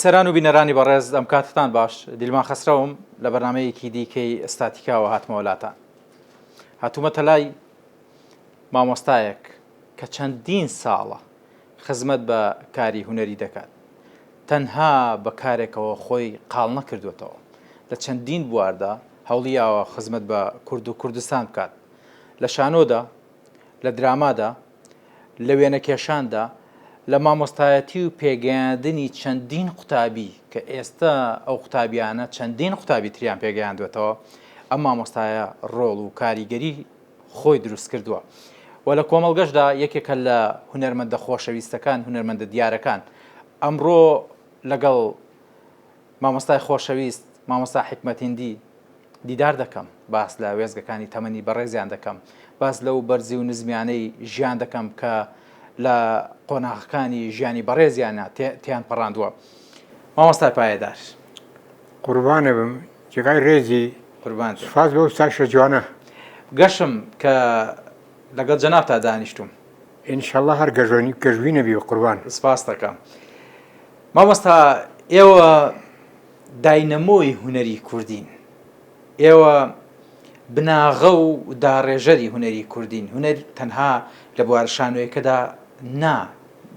سەران و بینەرانی بەڕێز ئەم کاتتان باش دیلمان خەسرەوم لە بەرنامەیەکی دیکەی ئەستاتیکاوە هاتمەوە لاتان. هاتوومەتە لای مامۆستایەک کە چەندین ساڵە خزمەت بە کاری هونەری دەکات، تەنها بە کارێکەوە خۆی قاڵ نەکردوێتەوە، لە چەندین بواردا هەوڵیاوە خزمەت بە کورد و کوردستان بکات، لە شانۆدا، لە درامادا، لە وێنەکێشاندا، لە مامۆستایەتی و پێگەیاندنی چەندین قوتابی کە ئێستا ئەو قوتابیانە چەندین قوتابی تریان پێگەیاندوێتەوە. ئەم مامۆستایە ڕۆڵ و کاریگەری خۆی دروست کردووە و لە کۆمەڵگەشدا یەکێکە لە هونەرمەندە خۆشەویستەکان، هونەرمەندە دیارەکان. ئەمڕۆ لەگەڵ مامۆستای خۆشەویست مامۆستا حکمەتیندی دیدار دەکەم، باس لە وێزگەکانی تەمەنی بەڕێزیان دەکەم، باس لەو بەرزی و نزمیانەی ژیان دەکەم کە لە قۆناغەکانی ژیانی بەڕێزیانە تیان پەڕاندووە. مامۆستای پایەدار، قوربانە بم، جێگای ڕێزی قوربان سوپاس بە ئوستاشە جوانە. گەشم کە لەگەڵ جەنابتا دانیشتوم، ئینشەڵڵا هەر گەژوی نەبی و قوربان. سپاس دەکەم. مامۆستا، ئێوە داینەمۆی هونەری کوردین، ئێوە بناغە و داڕێژەری هونەری کوردین. هونەر تەنها لە بوارە شانۆیەکەدا نا،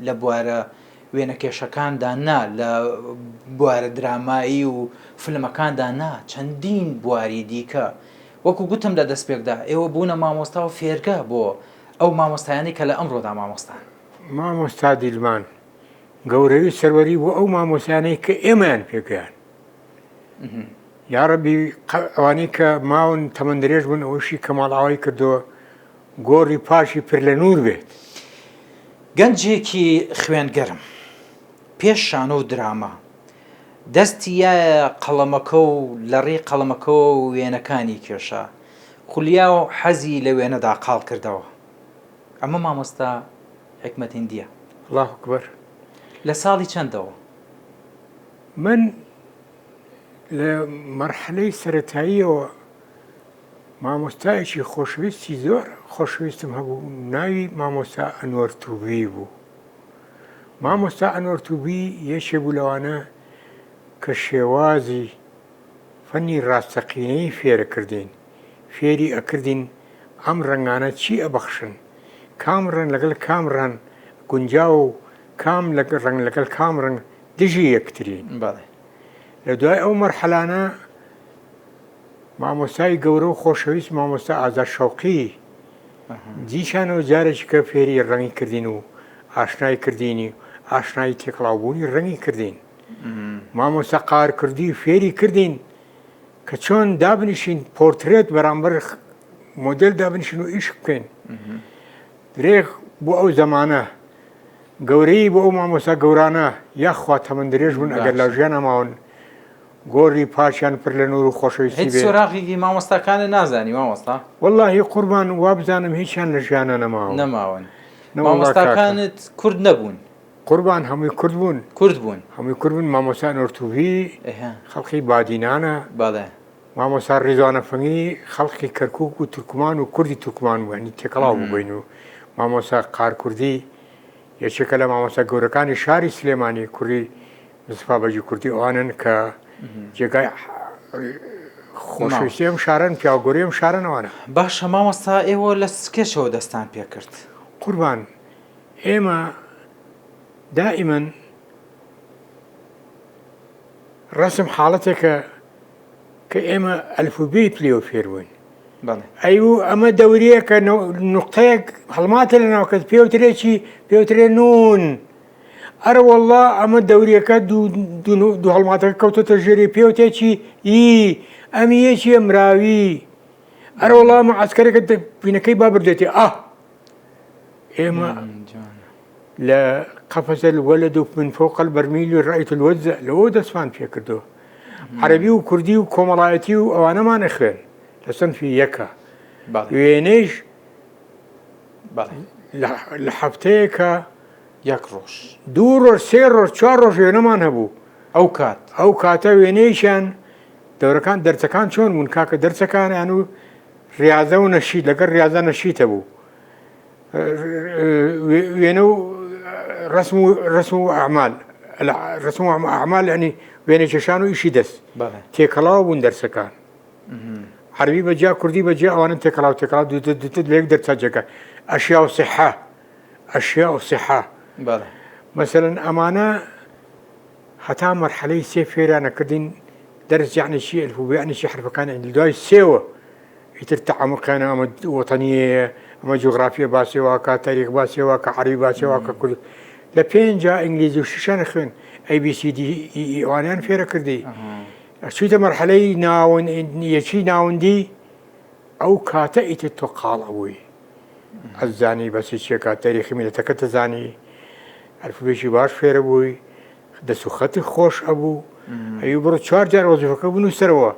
لە بوارە وێنەکێشەکاندا نا، لە بوارە درامایی و فلمەکاندا نا، چەندین بواری دیکە. وەکو گوتم لە دەستپێکدا، ئێوە بوونە مامۆستا و فێرگە بۆ ئەو مامۆستایانی کە لە ئەمڕۆدا مامۆستان. مامۆستا دیلمان گەورەوی سەروەری بۆ ئەو مامۆستایانەی کە ئێمەیان پێگەیان. یارەبی ئەوانەی کە ماون تەمەن درێژ بوون ئەوشی کەماڵاوای کردووە گۆڕی پاشی پر لە نور بێت. گەنجێکی خوێنگەرم پێش شانۆ و دراما دەستیایە قەڵەمەکە و لەڕێی قەڵەمەکەەوە و وێنەکانی کێشا، خولیا و حەزی لە وێنەدا قاڵ کردەوە. ئەمە مامۆستا حکمەتیندیە. الله ئەکبەر. لە ساڵی چەندەوە؟ من لە مەرحەلەی سەرەتاییەوە مامۆستایەکی خۆشەویستی زۆر خۆشەویستم هەبوو، ناوی مامۆستا ئەنوەر تووبی بوو. مامۆستا ئەنوەر تووبی یەکێ بوو لەوانە کە شێوازی فەنی ڕاستەقینەی فێرەکردین، فێری ئەکردین ئەم ڕەنگانە چی ئەبەخشن، کام ڕەنگ لەگەڵ کام ڕەنگ گونجا و کام ڕەنگ لەگەڵ کام ڕەنگ دژی یەکترین. لە دوای ئەو مەرحەلانە مامۆستای گەورە و خۆشەویست مامۆستا ئازاد شەوقی دیشانەوە جارێکی کە فێری ڕەنگی کردین و ئاشنای کردینی ئاشنایی تێکڵاوبوونی ڕەنگی کردین. مامۆستا قارکردی فێری کردین کە چۆن دابنیشین پۆرترێت بەرامبەر مۆدێل دابنیشین و ئیش بکەین. درێغ بۆ ئەو زەمانە گەورەی بۆ ئەو مامۆستا گەورانە یاخوا تەمەن درێژ بوون ئەگەر لە ژیان ئەماون گۆڕی پاشیان پر لە نور و خۆشەویستی بێت. هیچ سۆراغێکی مامۆستاکانە نازانی مامۆستا؟ وەڵڵاهی قوربان وا بزانم هیچیان لە ژیانە نەماون. مامۆستاکانت کورد نەبوون؟ قوربان هەمووی کورد بوون. کورد بوون. هەمووی کورد بوون. مامۆستا ئەنوەر تووبی خەڵکی بادینانە. بەڵێ. مامۆستا ڕیزوانە فەنگی خەڵکی کەرکووک و تورکمان و کوردی تورکمان بوو، هەنی تێکەڵاو بووین. و مامۆستا قارکوردی یەکێکە لە مامۆستا گەورەکانی شاری سلێمانی کوردی مستەفا بەجی کوردی ئەوانن کە جێگای خۆشەویستی ئەم شارن، پیاوگۆڕی ئەم شارنەوانە. باشە مامۆستا، ئێوە لە سکێشەوە دەستان پێ کرد؟ قوربان، ئێمە دائیمەن ڕسم حاڵەتێکە کە ئێمە ئەلفوبێت لێوە فێر بووین. ئەیوو ئەمە دەوریە کە نوقتەیەک هەڵماتە لە ناوکەت پێوترێکی پێوترێ نون. ئەرە وەڵڵا ئەمە دەوریەکە دوو هەڵماتەکە کەوتۆتە ژێری پێوتێکی ئەمی یەکی ئەمراوی. ئەرە وەڵڵا ئەمە عەسکەرێکە بینەکەی با بردێتی. ئێمە لە قەفەزە الوەلد من فوق البەرمیل ڕأیت الوەجە لەوە دەستمان پێ کردووە. عەرەبی و کوردی و کۆمەڵایەتی و ئەوانەمانە خوێن لە سەنفی یەکە. وێنەیش لە هەفتەیەکە یەک ڕۆژ، دوو ڕۆژ، سێ ڕۆژ، چوار ڕۆژ وێنەمان هەبوو. ئەو کاتە وێنەیشیان دەورەکان دەرچەکان چۆن بوون؟ کاکە دەرچەکانیان و ریاضە و نەشید لەگەڵ ریاضە نەشیتە بوو. وێنە و ڕسم و ئەعمال ڕسم ئەعمال ینی وێنەکێشان و ئیشی دەست تێکەڵاو بوون دەرسەکان عەربی بەجیا کوردی بەجیا ئەوانە تێکەڵاو دوتر لە یەک دەرچەکە ئەشیا و سیحە ئەشیا و سیحە مەسەلەن ئەمانە هەتا مەرحەلەی سێ فێرانەکردین دەرس یعنی چی ئەلفوبێ یعنی چی حرفەکان دوای سێوە ئیتر تەعەمقیانە ئەمە وەتەنیەیە ئەمە جوغرافیە باسێواکە تاریخ باسێواکە عەربی باسێواکە کورد لە پێنجا ئینگلیزی و شیشانە خوێن ABCD ئەوانیان فێرە کردی چوویتە مەرحەلەی یەکی ناوەندی ئەو کاتە ئیتر تۆ قاڵ ئەوەی ئەزانی بەسی چێکە تاریخی میلەتەکە دەزانی ئەلفوبێکی باش فێرە بووی دەست و خەتی خۆش ئەبوو ئەوی بڕۆ 4 جار وەزیفەکە بنووسەرەوە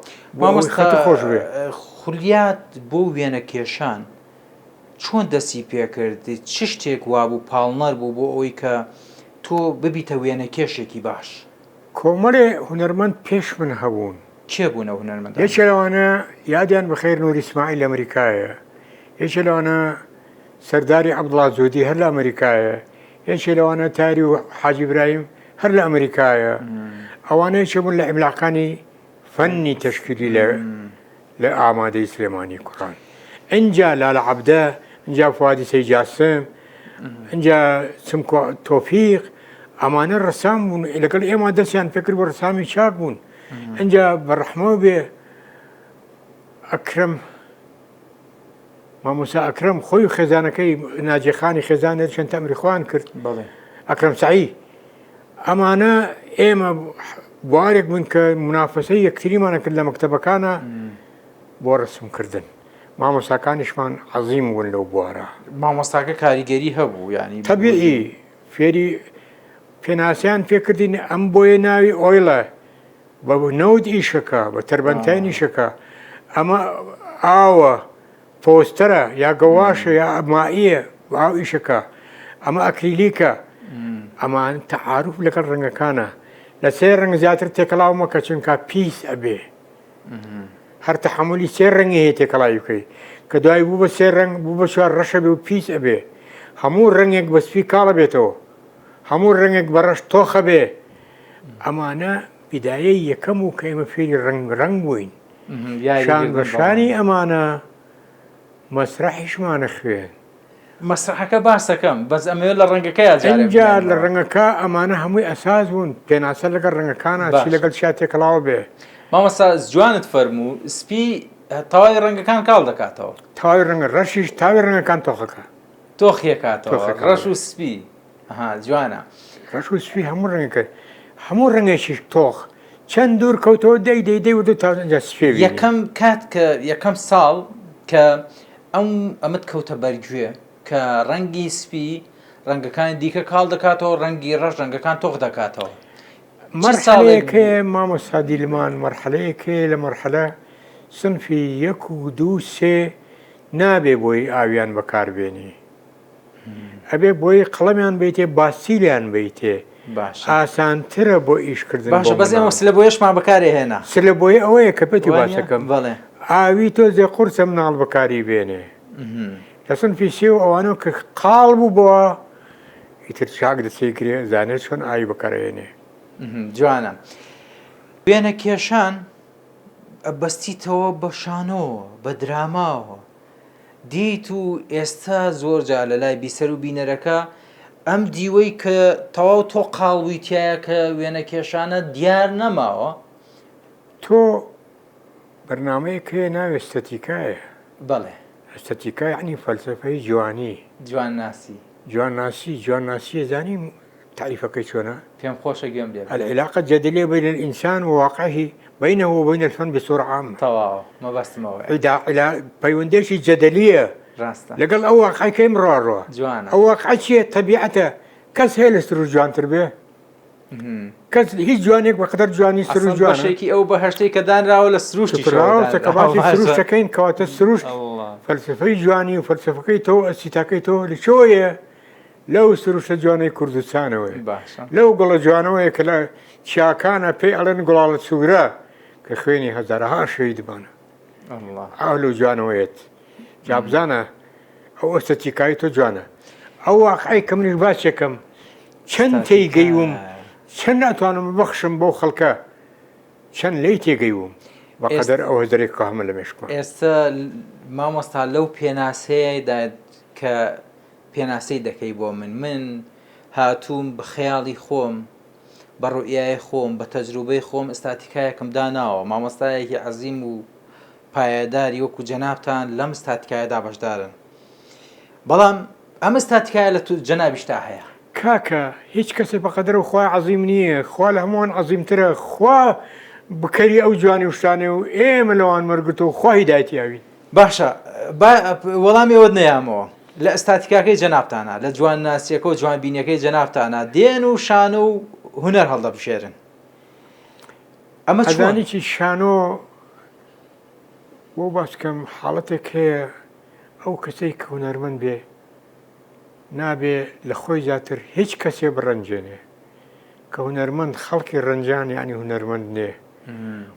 خەتی خۆش بێ خولیات بۆ وێنە کێشان چۆن دەستی پێکردی چ شتێک وابوو پاڵنەر بوو بۆ ئەوەی کە تۆ ببیتە وێنە کێشێکی باش کۆمەڵێ هونەرمەند پێش من هەبوون کێ بوونە هونەرمەند یەکێ لەوانە یادیان بەخێر نووری ئیسماعیل لە ئەمریکایە یەکێ لەوانە سەرداری عەبدوڵڵا جۆدی هەر لە ئەمریکایە یەکێ لەوانە تاری و حاجی ئیبراهیم هەر لە ئەمریکایە ئەوانەیە چێبوون لە ئیملاقانی فەنی تەشکیلی لە ئامادەی سلێمانی کوڕان ئینجا لالە عەبدە ئینجا فوادی سەید جاسم ئینجا چمکۆ تۆفیق ئەمانە ڕەسام بوون لەگەڵ ئێمە دەستیان پێکرد بۆ ڕەسامی چاک بوون ئینجا بەڕەحمەوە بێ ئەکرەم مامۆستا ئەکرەم خۆی خێزانەکەی ناجێخانی خێزانێت چەند تەمریخوان کرد ئەکرەم سەعی ئەمانە ئێمە بوارێک بوون کە منافەسەی یەکتریمانە کرد لە مەکتەبەکانە بۆ ڕسمکردن مامۆستاکانیشمان عەزیم بوون لەو بوارە مامۆستاکە کاریگەری هەبوو ینی تەبیعی فێری پێناسیان پێکردین ئەم بۆیە ناوی ئۆیڵە بە نەود ئیشەکە بە تربەنتین ئیشەکە ئەمە ئاوە پۆستەرە یا گەواشە یا ئەمائیە ئاو ئیشەکە ئەمە ئەکریلیکە ئەمان تەعاروف لەگەڵ ڕەنگەکانە لە سێ ڕەنگ زیاتر تێکەڵاو مەکە چونکە پیس ئەبێ هەر تەحملی سێ ڕەنگی هەیە تێکەڵاوی بکەی کە دوای بوو بە سێ ڕەنگ بوو بە 4 ڕەشە بێ و پیس ئەبێ هەموو ڕەنگێک بە سپی کاڵە بێتەوە هەموو ڕەنگێک بەڕەش تۆخە بێ ئەمانە بیدایەی یەکەم و کە ئێمە فێری ڕەنگ بووین شان بەشانی ئەمانە مەسرحیشمانە خوێن مەسرحەکە باسەکەم بەس ئەمە لە ڕەنگەکە ئەنجا لە ڕەنگەکە ئەمانە هەمووی ئەساس بوون پێناسە لەگەڵ ڕەنگەکانە چی لەگەڵ شات تێکەڵاوە بێ مامۆستا جوانت فەرموو سپی تەواوی ڕەنگەکان کاڵ دەکاتەوە تاوی ڕەنگە ڕەشیش تاوی ڕەنگەکان تۆخەکە تۆخیەکاتەوە ڕەش و سپی جوانە ڕەش و سپی هەموو ڕەنگەکە هەموو ڕەنگێکیش تۆخ چەند دوور کەوتەوە دەی وردو تا سپێ یەکەم کات کە یەکەم ساڵ کە ئەمت کەوتە بەرگوێ کە ڕەنگی سپی ڕەنگەکانی دیکە کاڵ دەکاتەوە ڕەنگی ڕەش ڕەنگەکان تۆخ دەکاتەوە مەرحەلەیەکێ مامۆستا دیلمان مەرحەلەیەکێ لە مەرحەلە سنفی 1 و 2 3 نابێ بۆی ئاویان بەکاربێنی ئەبێ بۆی قەڵەمیان بیتێ باسیلیان بیتێ ئاسانترە بۆ ئیشکردن باشە بەس ئێمە سلە بۆیەشمان بەکارێ هێنا سلە بۆی ئەوەیە کە پێتی باسەکەم ئاوی تۆزێ قورسە مناڵ بەکاری بێنێ لە سنفی 3 و ئەوانە کە قاڵ بوو بووە ئیتر چاک دەسێگرێ زانێت چۆن ئاوی بەکارێنێ جوانە وێنە کێشان بەستیتەوە بە شانۆوە بە دراماوە دیت و ئێستا زۆر جا لە لای بیسەر و بینەرەکە ئەم دیوەی کە تەواو تۆ قاڵویتایە کە وێنە کێشانە دیار نەماوە تۆ بەرنامەیەک هەیە ناوێ ئەستەتیکایە بەڵێ ئەستەتیکا یعنی فەلسەفەی جوانی جوان ناسی زانیم تعریفەکەی چۆنە پێم خۆشە گوێم لێ العلاقة الجدلية بين الإنسان وواقعه بينه وبين الفن بصورة عامة تەواو مەبەستمەوە پەیوەندێکی جدلية لەگەڵ ئەو واقعی کەی مرۆڕوە ئەو واقع چیە تەبیعەتە کەس هەیە لە سروش جوانتر بێ کەس هیچ جوانێک بەقەدەر جوانی سروش جوانێکی ئەو بەهەشتەی کە دانراوە لە سروشتی کە باسی سروشەکەین کەواتە سروش فەلسفەی جوانی و فەلسفەکەی تۆ ئەسیتاکەی تۆ لەکوێیە لەو سروشە جوانەی کوردستانەوەی لەو گوڵە جوانەوەیە کە لە چیاکانە پێی ئەڵێن گوڵاڵە سوورە کە خوێنی هەزارەها شەیدبانە ئەو جوانەوەیەت جابزانە ئەو ئەستەتیکایی تۆ جوانە ئەو واقعی کە منیش باسێکم چەند تێیگەیوم چەند ناتوانم ببەخشم بۆ خەڵکە چەند لی تێگەیوم بەقەدەر ئەو هەزارێک کە هەمە لە مێشکم. ئێستا مامۆستا لەو پێناسەیەدا کە پێناسەی دەکەی بۆ من هاتووم بە خەیاڵی خۆم بە ڕوئیای خۆم بە تەجروبەی خۆم ئستاتیکایەکم داناوە مامۆستایەکی عەزیم و پایەداری وەکو جەنابتان لەم ئستاتیکایەدا بەشدارن بەڵام ئەم ئستاتیکایە لە تو جەنابیشتا هەیە کاکە هیچ کەسێ بەقەدەر و خوا عەزیم نییە خوا لە هەمووان عەزیمترە خوا بکەری ئەو جوانی وشتانێ و ئێمە لەوان مەرگتەوە خوا هیدایەتیاوین. باشە وەڵامی ئەوت نەیامەوە لە ئستاتیکاکەی جەنابتانە لە جوان ناسیەکە و جوان بینیەکەی جەنابتانە دێن و شانە و هونەر هەڵدەبژێرن ئەمە ئەزانێکی شانۆ بۆ باسکەم حاڵەتێک هەیە ئەو کەسەی کە هونەرمەند بێ نابێ لە خۆی زیاتر هیچ کەسێ بڕەنجێنێ کە هونەرمەند خەڵکی ڕەنجان یعنی هونەرمەند نێ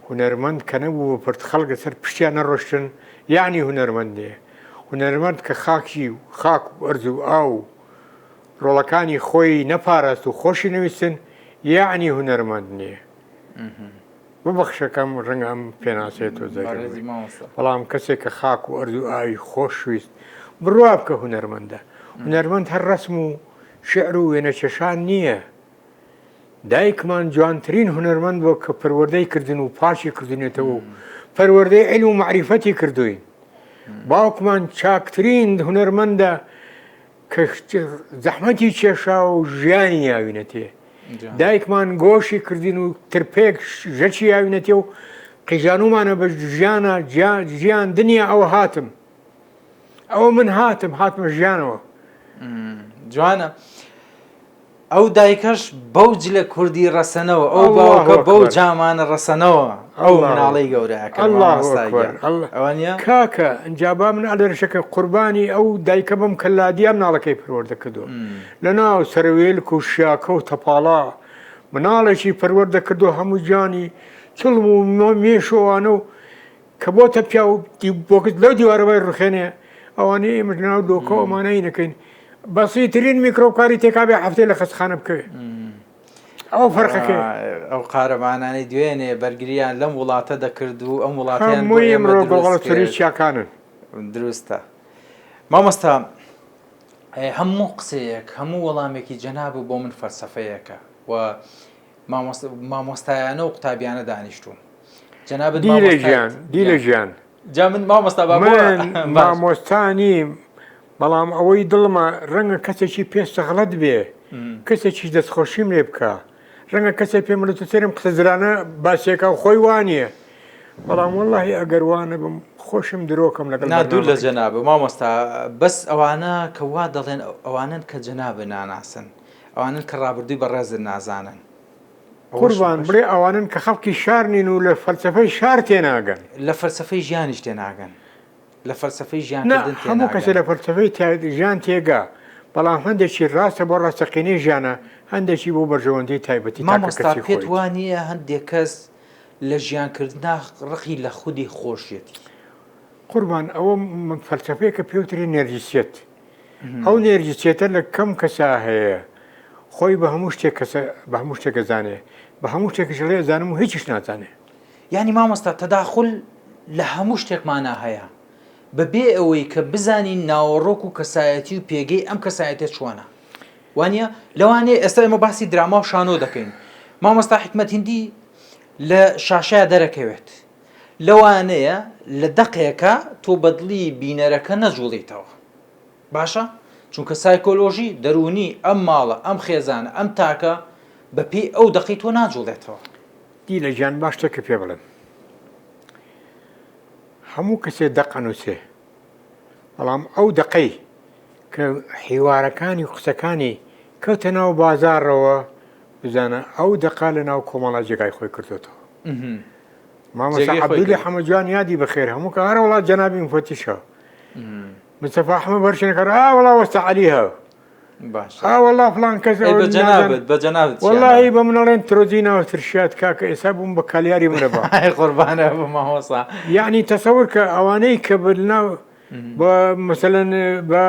هونەرمەند کە نەبوو پرت خەڵکە سەر پشتیان نەڕۆشتن یعنی هونەرمەند نێ هونەرمەند کە خاکی و خاک و ئەرز و ئاو ڕۆڵەکانی خۆی نەپاراست و خۆشی نەویستن یعنی هونەرمەند نییە. ببەخشەکەم ڕەنگە ئەم پێناسێت تۆ بەڵام کەسێک کە خاک و ئەرز و ئاوی خۆشویست بڕوا بکە هونەرمەندە. هونەرمەند هەر ڕسم و شعر و وێنە چێشان نییە. دایکمان جوانترین هونەرمەند بۆ کە پەروەردەی کردن و پاشی کردنێتەوە و پەروەردەی عیلم و معریفەتی کردوین. باوکمان چاکترین هونەرمەندە کە زەحمەتی کێشا و ژیانی یاوینەتێ. دایکمان گۆشی کردین و ترپێک ژەچی یاوینەتێ و قیژانومانە بە ژیانە ژیان دنیا ئەوە هاتم ئەوە من هاتمە ژیانەوە. جوانە ئەو دایکەش بەوج لە کوردی ڕەسەنەوە ئەو باوکە بەو جامانە ڕەسەنەوە ئەو مناڵەی گەورەکە ئەوانە کاکە ئەنجابا من ئەلەرشەکە قوربانی ئەو دایکە بم کەلادیا مناڵەکەی پەروەردە کردووە لە ناو سەرەوێلک و شیاکە و تەپاڵا مناڵێکی پەروەردە کردو هەموو جانی چڵم و مێشۆوانە و کە بۆتە پیا و بۆکت لەو دیوارەوەی ڕخێنێ ئەوانە ئێمە ناو دۆکە ئەمانەی نەکەین بەسیترین میکرۆکاری تێکابێ هەفتەی لە خەستخانە بکەوێت ئەو فەرقەکە ئەو قارەمانانی دوێنێ بەرگریان لەم وڵاتە دەکرد و ئەم وڵاتیان ئەمڕۆ گۆڵەتری چیاکانن دروستە. مامۆستا هەموو قسەیەک هەموو وەڵامێکی جەناب بۆ من فەلسەفەیەکە و مامۆستایانە و قوتابیانە دانیشتوم جەنابەت دیلە ژیان جا من مامۆستا مامۆستانی بەڵام ئەوەی دڵمە ڕەنگە کەسێکی پێستە غەڵەت بێ کەسێکی دەستخۆشیم لێ بکە ڕەنگە کەسێک پێم لە تو سێرم قسەزرانە باسیێکە و خۆی وانە بەڵام وەڵڵاهی ئەگەروانە بم خۆشم درۆکەم لەگەڵ نادوو لە جەنابە مامۆستا بەس ئەوانە کە وا دەڵێن ئەوانن کە جەنابە ناناسن ئەوانن کە ڕابردووی بەڕێزن نازانن قوربان بڵێ ئەوانن کە خەڵکی شار نین و لە فەلسەفەی شار تێناگەن لە فەلسەفەی ژیانیش تێناگەن لە فەلسەفەی ژیانکردن هەموو کەسێ لە فەلسەفەی ژیان تێگا بەڵام هەندێکی ڕاستە بۆ ڕاستەقینەی ژیانە هەندێکی بۆ بەرژەوەندەی تایبەتی مامۆستا پێت وانە هەندێک کەس لە ژیانکردنا ڕقی لە خودی خۆشیەتی قوربان ئەوە فەلسەفەیە کە پێوتری نێرجسیەت ئەو نێرجسیەتە لە کەم کەسا هەیە خۆی بە هەموو شتێک ئەزانێ بە هەموو شتێکش لێ زانم و هیچیش ناتانێ یعنی مامۆستا تەداخل لە هەموو شتێکمانە هەیە بەبێ ئەوەی کە بزانین ناوەڕۆک و کەسایەتی و پێگەی ئەم کەسایەتێت چۆنە وانە لەوانەیە ئێستا ئێمە باسی دراما و شانۆ دەکەین مامۆستا حکمەت هیندی لە شاشایە دەرەکەوێت لەوانەیە لە دەقێکە تۆ بەدڵی بینەرەکە نەجوڵیتەوە باشە چونکە سایکۆلۆژی دەرونی ئەم ماڵە ئەم خێزانە ئەم تاکە بەپێی ئەو دەقی تۆ ناجوڵێتەوە دی لە ژیان باش شتێکە پێ بڵێن هەموو کەسێ دەقەنووسێ بەڵام ئەو دەقەی کە حیوارەکانی و قسەکانی کەوتە ناو بازارڕەوە بزانە ئەو دەقا لە ناو کۆمەڵە جێگای خۆی کردوێتەوە مامۆستا عەبدولی حەمەدجوان یادی بەخێر هەموو کە هەر وڵات جەنابی مفەتیشە مستەفا ئەحمەد بەرشێنەکە وەڵا وەستا عەلی هەو وەڵا فڵان کەس وەڵڵاهی بە منەڵێن ترۆزی ناوە ترشیات کاکە ئێستا بووم بە کالیاری منە بە قوربانە بە مامۆستا یعنی تەسەور کە ئەوانەی کە بناو بە مەسەلەن بە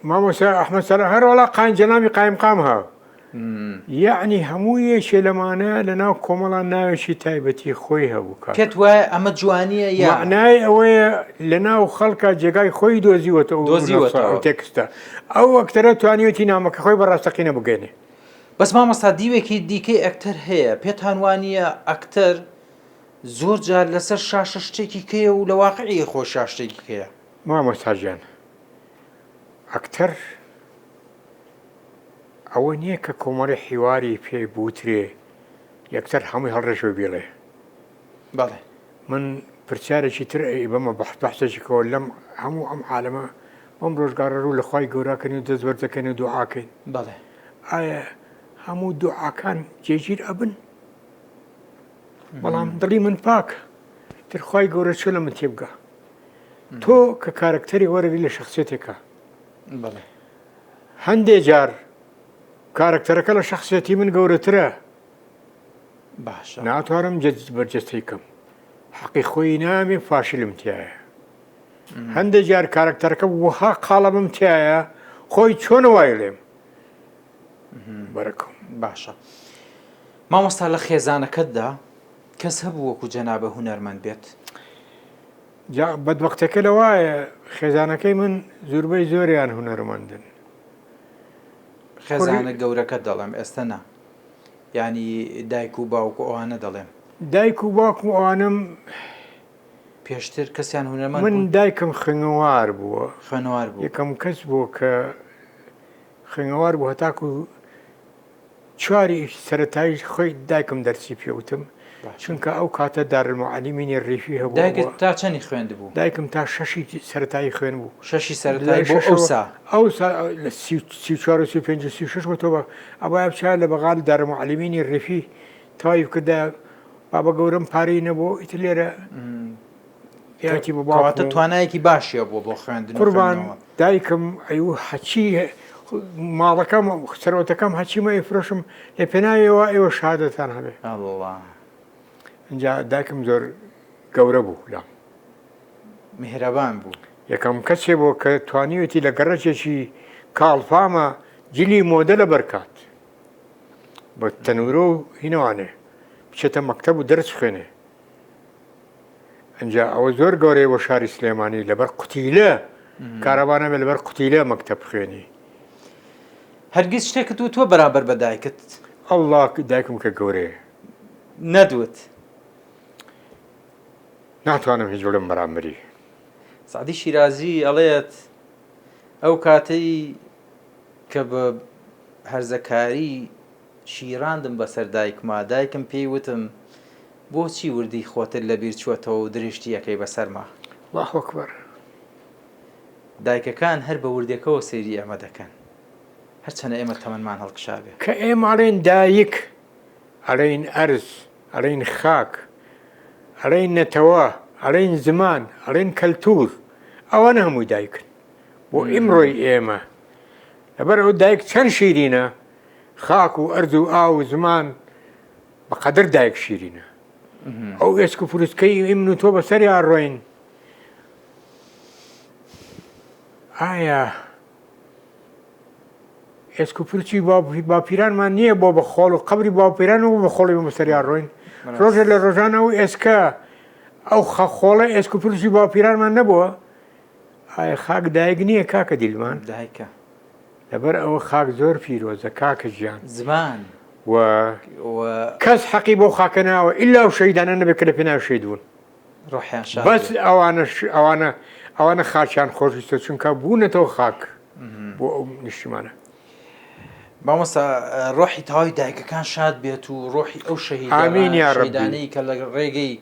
مامۆستا ئەحمەد سەلا هەر وەڵا قایم جەنابی قایم قام هاو یعنی هەموو یەکێ لەمانە لەناو کۆمەڵان ناوێکی تایبەتی خۆی هەبوو کات پێت وایە ئەمە جوانیە یا معنای ئەوەیە لەناو خەڵکە جێگای خۆی دۆزیوەتەوە تێکستە ئەو ئەکتەرە توانیوەتی نامەکە خۆی بەڕاستەقینە بگەێنێ بەس مامۆستا دیوێکی دیکەی ئەکتەر هەیە پێتان وانییە ئەکتەر زۆر جار لەسەر شاشە شتێکی کەیە و لە واقعی خۆ شاشتێکی کەیە مامۆستاجیان ئەکتەر ئەوە نییە کە کۆمەڵی حیواری پێی بوترێ یەکتەر هەمووی هەڵڕێژەوە بێڵێ بەڵێ من پرسیارێکی تر بەمە بەحثێکەوە لەم هەموو ئەم عالەمە ئەم ڕۆژگارە ڕوو لە خوای گەوراکەنی و دەست وەردەکەن و دوعاکەین بەڵێ ئایا هەموو دوعاکان جێگیر ئەبن بەڵام دڵی من پاکە ترخوای گەورە چۆ لە من تێبگە تۆ کە کارکتەری وەرەگری لە شخصێتێکە بەڵێ هەندێک جار کارکتەرەکە لە شخصێتی من گەورەترە باشە ناتوانم بەرجەستەی کەم حەقی خۆی نامێ فاشلم تایە هەندێک جار کارکتەرەکە وها قاڵەمم تایە خۆی چۆن وای لێم بەرەکەم باشە مامۆستا لە خێزانەکەتدا کەس هەبوو وەکو جەنابە هونەرمەند بێت بەدبەختەکە لەوایە خێزانەکەی من زۆربەی زۆریان هونەرمەندن خێزانە گەورەکە دەڵێم ئێستا نا ینی دایک و باوکو ئەوانە دەڵێم دایک و باوکم ئەوانم پێشتر کەسیان هونەرمەند من دایکم خوێنەوار بووە خوێنەوار بوو یەکەم کەس بووە کە خوێنەوار بوو هەتاکو چواری سەرەتایی خۆی دایکم دەرسی پێوتم چونکە ئەو کاتە دارالمعالیمینی ڕیفی هەبوو دایکت تا چەندی خوێند بوو دایکم تا شەشی سەرەتایی خوێن بوو شەشی سەرەتایی بۆ ئەوسا ئەو لە 34 بۆ ئەوە بچار لە بەغال دارالمعالیمینی ڕیفی تاوی کردە بابە گەورم پارەی نەبوو ئیتر لێرە یاتی بۆ کەواتە توانایەکی باشیە بۆ خوێندن قوربان دایکم ئەیوو حەچی ماڵەکەم سەرۆتەکەم هەچیمە ئیفرۆشم لێ پێناویەوە ئێوە شادەتان هەبێ اینجا دایکم زۆر گەورە بوو لام میهرەبان بوو یەکەم کەسێ بۆ کە توانیوەتی لە گەڕەکێکی کاڵفامە جلی مۆدە لە بەرکات بە تەنورۆ و هینەوانێ بچێتە مەکتەب و دەرس خوێنێ ئەنجا ئەوە زۆر گەورەی بۆ شاری سلێمانی لەبەر قوتیلە کارەبانە بێ لەبەر قوتیلە مەکتەب خوێنی هەرگیز شتێکت و تۆ بەرابەر بە دایکت ئەڵڵا دایکم کە گەورەیە نەدوت ناتوانم هیچ بڵم بەرامبەری سعدی شیرازی ئەڵێت ئەو کاتەی کە بە هەرزەکاری شیراندم بەسەر دایکما دایکم پێی وتم بۆچی وردی خۆتر لە بیر چوەتەوە و درشتی یەکەی بەسەرما الله ئەکبەر دایکەکان هەر بە وردەکەەوە سەیری ئەمە دەکەن هەرچەنە ئێمە تەمەنمان هەڵقشابێ کە ئێمە ئەڵێن دایک ئەڵێن ئەرز ئەڵێن خاک ئەڵێن نەتەوە ئەڵێن زمان ئەڵێن کەلتور ئەوانە هەمووی دایکن بۆ ئیمڕۆی ئێمە لەبەر ئەو دایک چەند شیرینە خاک و ئەرز و ئاو و زمان بەقەدر دایک شیرینە ئەو ئێسک و فروسکەی ئیمن و تۆ بەسەری ئاڕۆین ئایا ئێسک و پرچی باپیرانمان نییە بۆ بە خۆڵ و قبری باپیران و بە خۆڵی بەسەری ڕۆین ڕۆژە لە ڕۆژانەوە ئێسکە ئەو خۆڵە ئێسک و پرچی باپیرانمان نەبووە ئایا خاک دایک نییە کاکە دیلمان دایکە لەبەر ئەوە خاک زۆر پیرۆزە کاکە ژیان زمان و کەس حەقی بۆ خاکە ناوە ئیلا و شەیدانە نەبێت کە لە پێناو شەیدون ڕۆحیان شاد بەس ئەوانە خاچیان خۆشویستە چونکە بوونەتەوە خاک بۆ ئەو نیشتمانە مامۆستا ڕۆحی تاوای دایکەکان شاد بێت و ڕۆحی ئەو شەهیدانەی کە لە ڕێگەی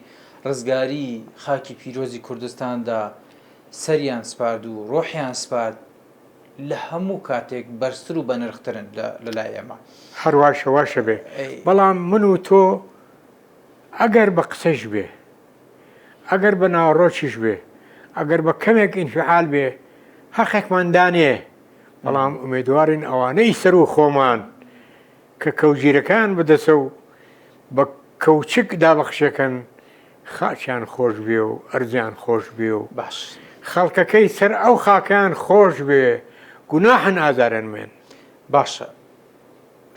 ڕزگاری خاکی پیرۆزی کوردستاندا سەریان سپارد و ڕۆحیان سپارد لە هەموو کاتێک بەرزتر و بەنرخترن لەلای ئێمە هەرواشەواشە بێ بەڵام من و تۆ ئەگەر بە قسەش بێ ئەگەر بە ناوەڕۆکیش بێ ئەگەر بە کەمێک ئینفعال بێ حەقێکمان دانێ بەڵام ئومێدوارین ئەوانەی سەر و خۆمان کە کەوجیرەکان بدەسە و بە کەوچک دابەخشەکەن خاچیان خۆش بێ و ئەرزیان خۆش بێ و باش خەڵکەکەی سەر ئەو خاکیان خۆش بێ گوناحن ئازارن من باشە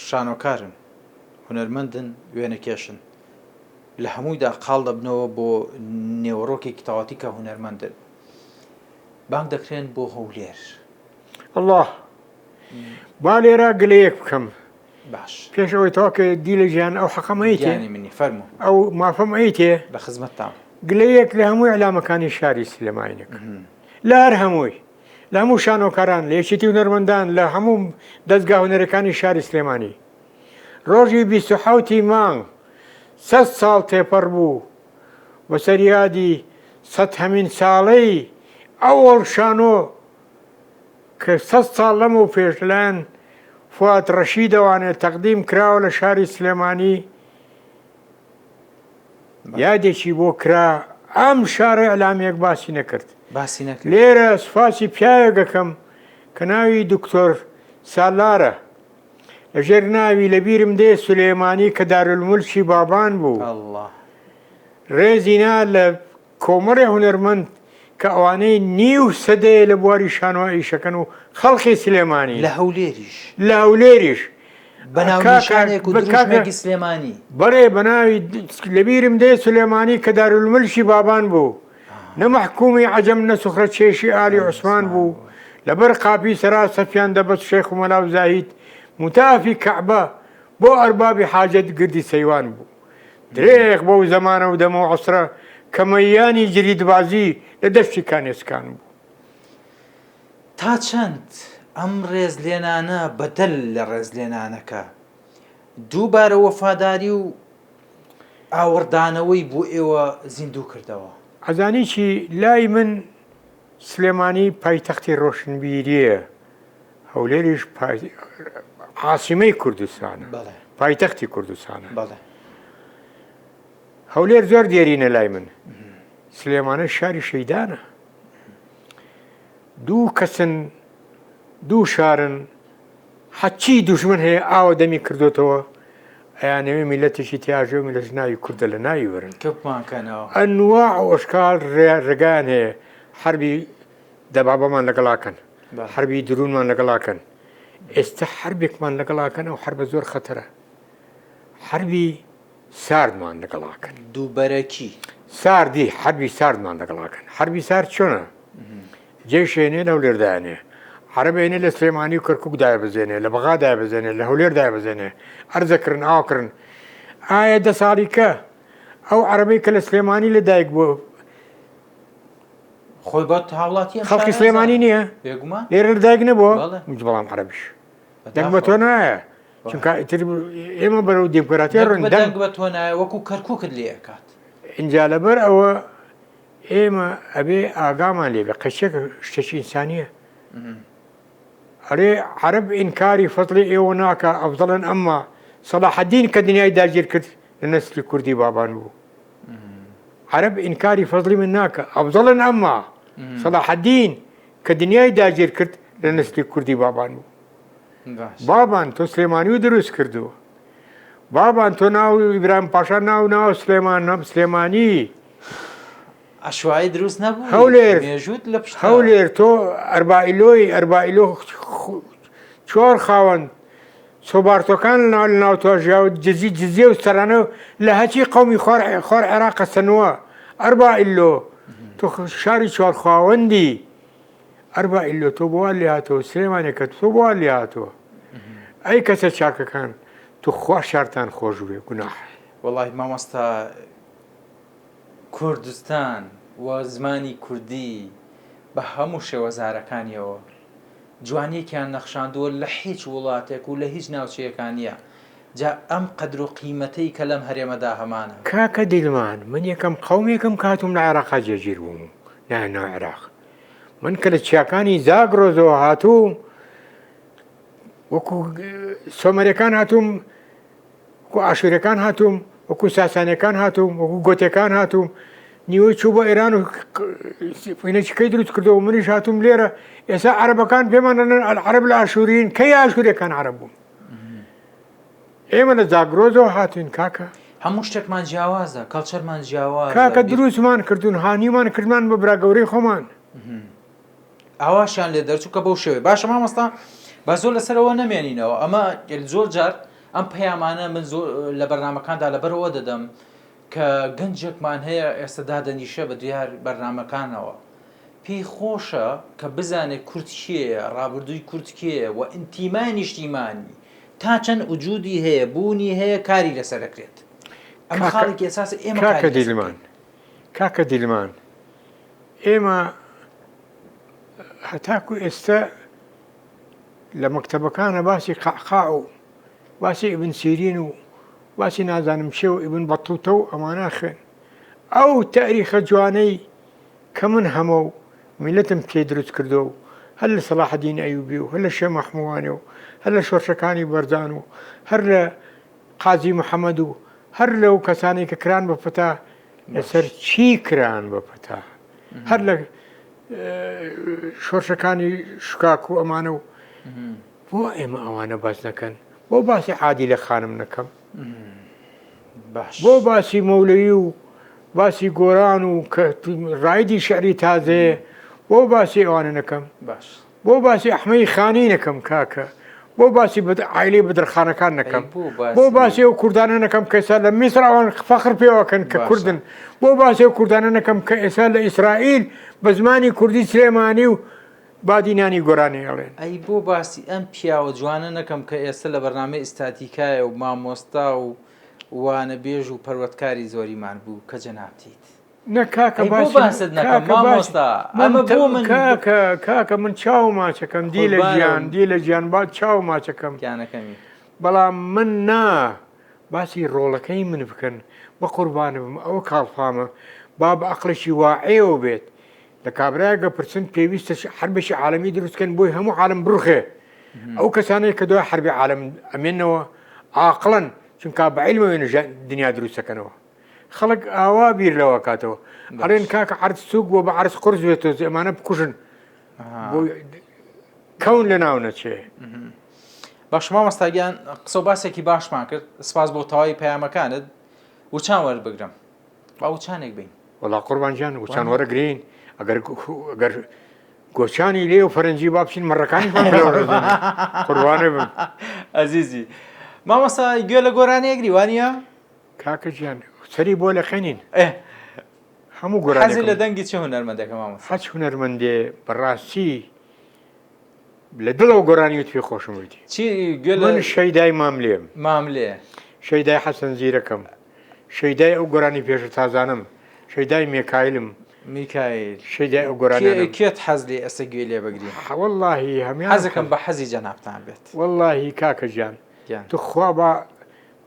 شانۆکارن هونەرمەندن وێنەکێشن لە هەموویدا قاڵ دەبنەوە بۆ نێوەڕۆکێکی تەواتی کە هونەرمەندن بانگ دەکرێن بۆ هەولێر الله با لێرە گلەیەک بکەم باش پێش ئەوەی تاکە دی لە ژیان ئەو حەقەمەیتێ گیانی منی فەرموو ئەو مافەم ئەیتێ لە خزمەتتان گلەیەک لە هەمووی علامەکانی شاری سلێمانێک لە هەر هەمووی لە هەموو شانۆکاران لە یەکێتی هونەرمەندان لە هەموو دەستگا هونەرەکانی شاری سلێمانی ڕۆژی 27 مانگ 100 ساڵ تێپەڕ بوو بە سەریادی 100هەمین ساڵەی ئەوڵ شانۆ کە 100 ساڵ لەمە و پێشلەن فوات ڕەشید دەوانێت تەقدیم کراوە لە شاری سلێمانی یادێکی بۆ کرا ئەم شارە ئەلامێک باسی نەکرد باسی نەکرد لێرە سوپاسی پیاوێکەکەم کە ناوی دکتۆر سالارە لەژێر ناوی لە بیرم دێ سولێمانی کە دارولمولکی بابان بوو الله ڕێزینا لە کۆمەڕێ هونەرمەند کە ئەوانەی نیو سەدەیە لە بواری شانۆ ئیشەکەن و خەڵقی سلێمانی لە هەولێریش لە هەولێریش بەناوشانێک و دروشمێکی سلێمانی بەڕێ بەناوی لەبیرم دێ سلێمانی کە دارولملکی بابان بوو نەمەحکومی عەجەم نەسوخرە چێشی ئالی عوسمان بوو لەبەر قاپی سەرا سەفیان دەبەست شێخ و مەلاو زاهید متافی کەعبە بۆ ئەربابی حاجەت گردی سەیوان بوو درێغ بەو زەمانە و دەمە و عەسرە کە مەیانی جریدبازی لە دەستی کانێسکان بوو تا چەند ئەم ڕێزلێنانە بەدەل لە ڕێزلێنانەکە دووبارە وەفاداری و ئاوەردانەوەی بۆ ئێوە زیندوو کردەوە ئەزانی چی لای من سلێمانی پایتەختی ڕۆشنبیریە هەولێریش عاسیمەی کوردستانە بەڵێ پایتەختی کوردستانە بەڵێ هەولێر زۆر دیێرینە لای من سلێمانە شاری شەیدانە دوو کەسن دوو شارن حەچی دوژمن هەیە ئاوە دەمی کردوتەوە ئەیانەوێ میلەتێکی تیاژێ و میلەت ناوی کوردە لە ناوی وەرن کەپمانکەنەوە ئەنواع و ئەشکال ڕێگان هەیە حربی دەبابەمان لەگەڵاکەن حربی درونمان لەگەڵاکەن ئێستا حربێکمان لەگەڵاکەن ئەو حربە زۆر خەتەرە حربی ساردمان لەگەڵاکەن دووبەرەکی ساردی حربی ساردمان لەگەڵاکەن حربی سارد چۆنە جێشێنێ لە هەولێردانێ عەرەبێنێ لە سلێمانی و کەرکووک دایبزێنێ لە بەغا دایبزێنێ لە هەولێر دایبزێنێ ئەرزەکردن ئاوکردن ئایا دە ساڵی کە ئەو عەرەبەی کە لە سلێمانی لە دایک بووە خۆی بە هاوڵاتی خەڵکی سلێمانی نییە بێگومان لێرە لە دایک نەبووە بەڵێ. بەڵام عەرەبیش دەنگ بە تۆ نایە چونکە ئیتر ئێمە بەرەو دیموکراتی ڕۆین دەنگ بە تۆ نایە وەکو کەرکووکت لێ ئەکات اینجا لەبەر ئەوە ئێمە ئەبێ ئاگامان لێبێ قەچێک شتێکی ئینسانیە ئەرێ عەرەب ئینکاری فەزڵی ئێوە ناکە ئەفزەڵن ئەمما سەلاحەدین کە دنیای داگیر کرد لە نەسلی کوردی بابان بوو عەرەب ئینکاری فەزڵی من ناکە ئەفزەڵن ئەمما سەلاحەدین کە دنیای داگیر کرد لە نەسلی کوردی بابان بوو بابان تۆ سلێمانی و دروست کردووە بابان تۆ ناو ئیبراهیم پاشا ناو سلێمانی ئەشوایی دروست نەبوو هەولێر مێژووت لە پشت هەولێر تۆ ئەربائیلۆ چۆر خاوەن سۆبارتۆکان ناو تۆژیا و جزیێ و سەرانە لە هەچی قەومی خۆر عێراقە سنووە ئەربائیلۆ تۆ شاری چۆر خاوەندی ئەربائیلۆ تۆ بۆوان لێ هاتەوە سلێمانێکە تۆ بۆوان لێ هاتەوە ئەی کەسە چاکەکان تو خوا شارتان خۆش بێ گوناح وەڵاهی مامۆستا کوردستان و زمانی کوردی بە هەموو شێوەزارەکانیەوە جوانیەکیان نەخشاندووە لە هیچ وڵاتێک و لە هیچ ناوچەیەکانیە جا ئەم قەدر و قیمەتەی کە لەم هەرێمەدا هەمانە کاکە دیلمان من یەکەم قەومێکم کاتوم لە عێراقا جێگیر بووم ناو عێراق من کە لە چیاکانی زاگرۆزەوە هاتووم وەکو سۆمەرەکان هاتووم وەکو ئاشوورەکان هاتووم وەکو ساسانەکان هاتووم وەکو گۆتەکان هاتووم نیوەی چوو بۆ ئێران و فینەچکەی دروست کردەوە منیش هاتووم لێرە ئێستا عەرەبەکان پێمان دەڵێن عەرەب لە ئاشوورین کەی ئاشوورەکان عەرەب بوون ئێمە لە زاگرۆزەوە هاتوین کاکە هەموو شتێکمان جیاوازە کەڵچەرمان جیاوازە کاکە دروستمان کردوون هانیمان کردمان بە براگەورەی خۆمان ئاواشیان لێ دەرچوو کە بەو شێوەیە باشە مامۆستا با زۆر لەسەرەوە نەمێنینەوە ئەمە زۆر جار ئەم پەیامانە من زۆر لە بەرنامەکاندا لەبەرەوە دەدەم کە گەنجێکمان هەیە ئێستا دادەنیشە بە دیار بەرنامەکانەوە پێی خۆشە کە بزانێت کورد کێیە ڕابردووی کورد کێیە و ئینتیمای نیشتیمانی تا چەند وجودی هەیە بوونی هەیە کاری لەسەر دەکرێت ئەمە خاڵێکی ئێساس ئێمە کاکە دیلمان ئێمە هەتاکو ئێستا لە مەکتەبەکانە باسی قەعقاع و باسی ئیبن سیرین و باسی نازانم چێ و ئیبن بەطوتە و ئەمانە خوێن ئەو تاریخە جوانەی کە من هەمە و میلەتم پێی دروست کردو و هەر لە سەلاح الدین ئەیوبی و هەر لە شێخ مەحمووانێ و هەر لە شۆرشەکانی بەردان و هەر لە قازی محەممەد و هەر لەو کەسانی کە کران بە پتا لەسەر چی کران بە پتا هەر لە شۆرشەکانی شکاک و ئەمانە و بۆ ئێمە ئەوانە باس نەکەن بۆ باسی عادی لە خانم نەکەم بۆ باسی مەولەوی و باسی گۆران و کە ڕایدی شعری تازەیە بۆ باسی ئەوانە نەکەم بۆ باسی ئەحمەی خانی نەکەم کاکە بۆ باسی عایلەی بەدرخانەکان نەکەم بۆ باسی ئەو کوردانە نەکەم کە ئێستا لە میسر ئەوان فەخر پێوەکەن کە کوردن بۆ باسی ئەو کوردانە نەکەم کە ئێستا لە ئیسرائیل بە زمانی کوردی سلێمانی و بادینانی گۆرانی ئەڵێن ئەی بۆ باسی ئەم پیاوە جوانە نەکەم کە ئێستا لە بەرنامەی ئیستاتیکایە و مامۆستا و وانە بێژ و پەروەردکاری زۆریمان بوو کە جەنابتیت نەکاکە باست نەکەم مامۆستا ئەمە بۆ من کاکە من چاو ماچەکەم دی لە ژیان دی لە ژیان با چاو ماچەکەم گیانەکەمی بەڵام من نا باسی ڕۆڵەکەی من بکەن بە قوربانە بم ئەوە کاڵفامە با بە عەقڵێکی واعیەوە بێت لە کابرایەکە پرسن پێویستە حربێکی عالەمی دروستکەن بۆی هەموو عالم بڕوخێ ئەو کەسانەیە کە دوای حربی عالم ئەمێنەوە عاقڵن چونکە بە عیلمەوێ دنیا دروستەکەنەوە خەڵک ئاوا بیر لەوە کاتەوە ئەڵێن کاکە عەرز سووک بۆ بە عەرز قورس بێتەوە ئەمانە بکوژن کەون لە ناو نەچێ باش مامۆستاگیان قسە و باسێکی باشمان کرد سپاس بۆ تەواوی پەیامەکانت وچان وەربگرم با وچانێک بین وەڵا قوربانجان وچان وەرەگرین ئەگەر گۆچانی لێ و فەرەنجی با بچین مەڕەکانی قوربانێ بم ئەزیزی مامۆستا گوێ لە گۆرانەیەگری وانە کاکە گیان سەری بۆ لە خێنین هەموو گۆران حەزی لە دەنگی چه هونەرمەندێکە مامۆستا هەچ هونەرمەندێ بەڕاستی لە دڵەوە گۆرانیوت پێ خۆشم وتی چی گوێ من شەیدای ماملێم ماملێ شەیدای حەسەن زیرەکەم شەیدای ئەو گۆرانی پێشە تازانم شەیدای میکایلم میکایل شەیدای ئەو گۆرانانم کێت حەز لێ ئێستا گوێ لێ بگرین وەڵڵاهی هەمیان حەزەکەم بە حەزی جەنابتان بێت وەڵڵاهی کاکە گیان تو خوا بە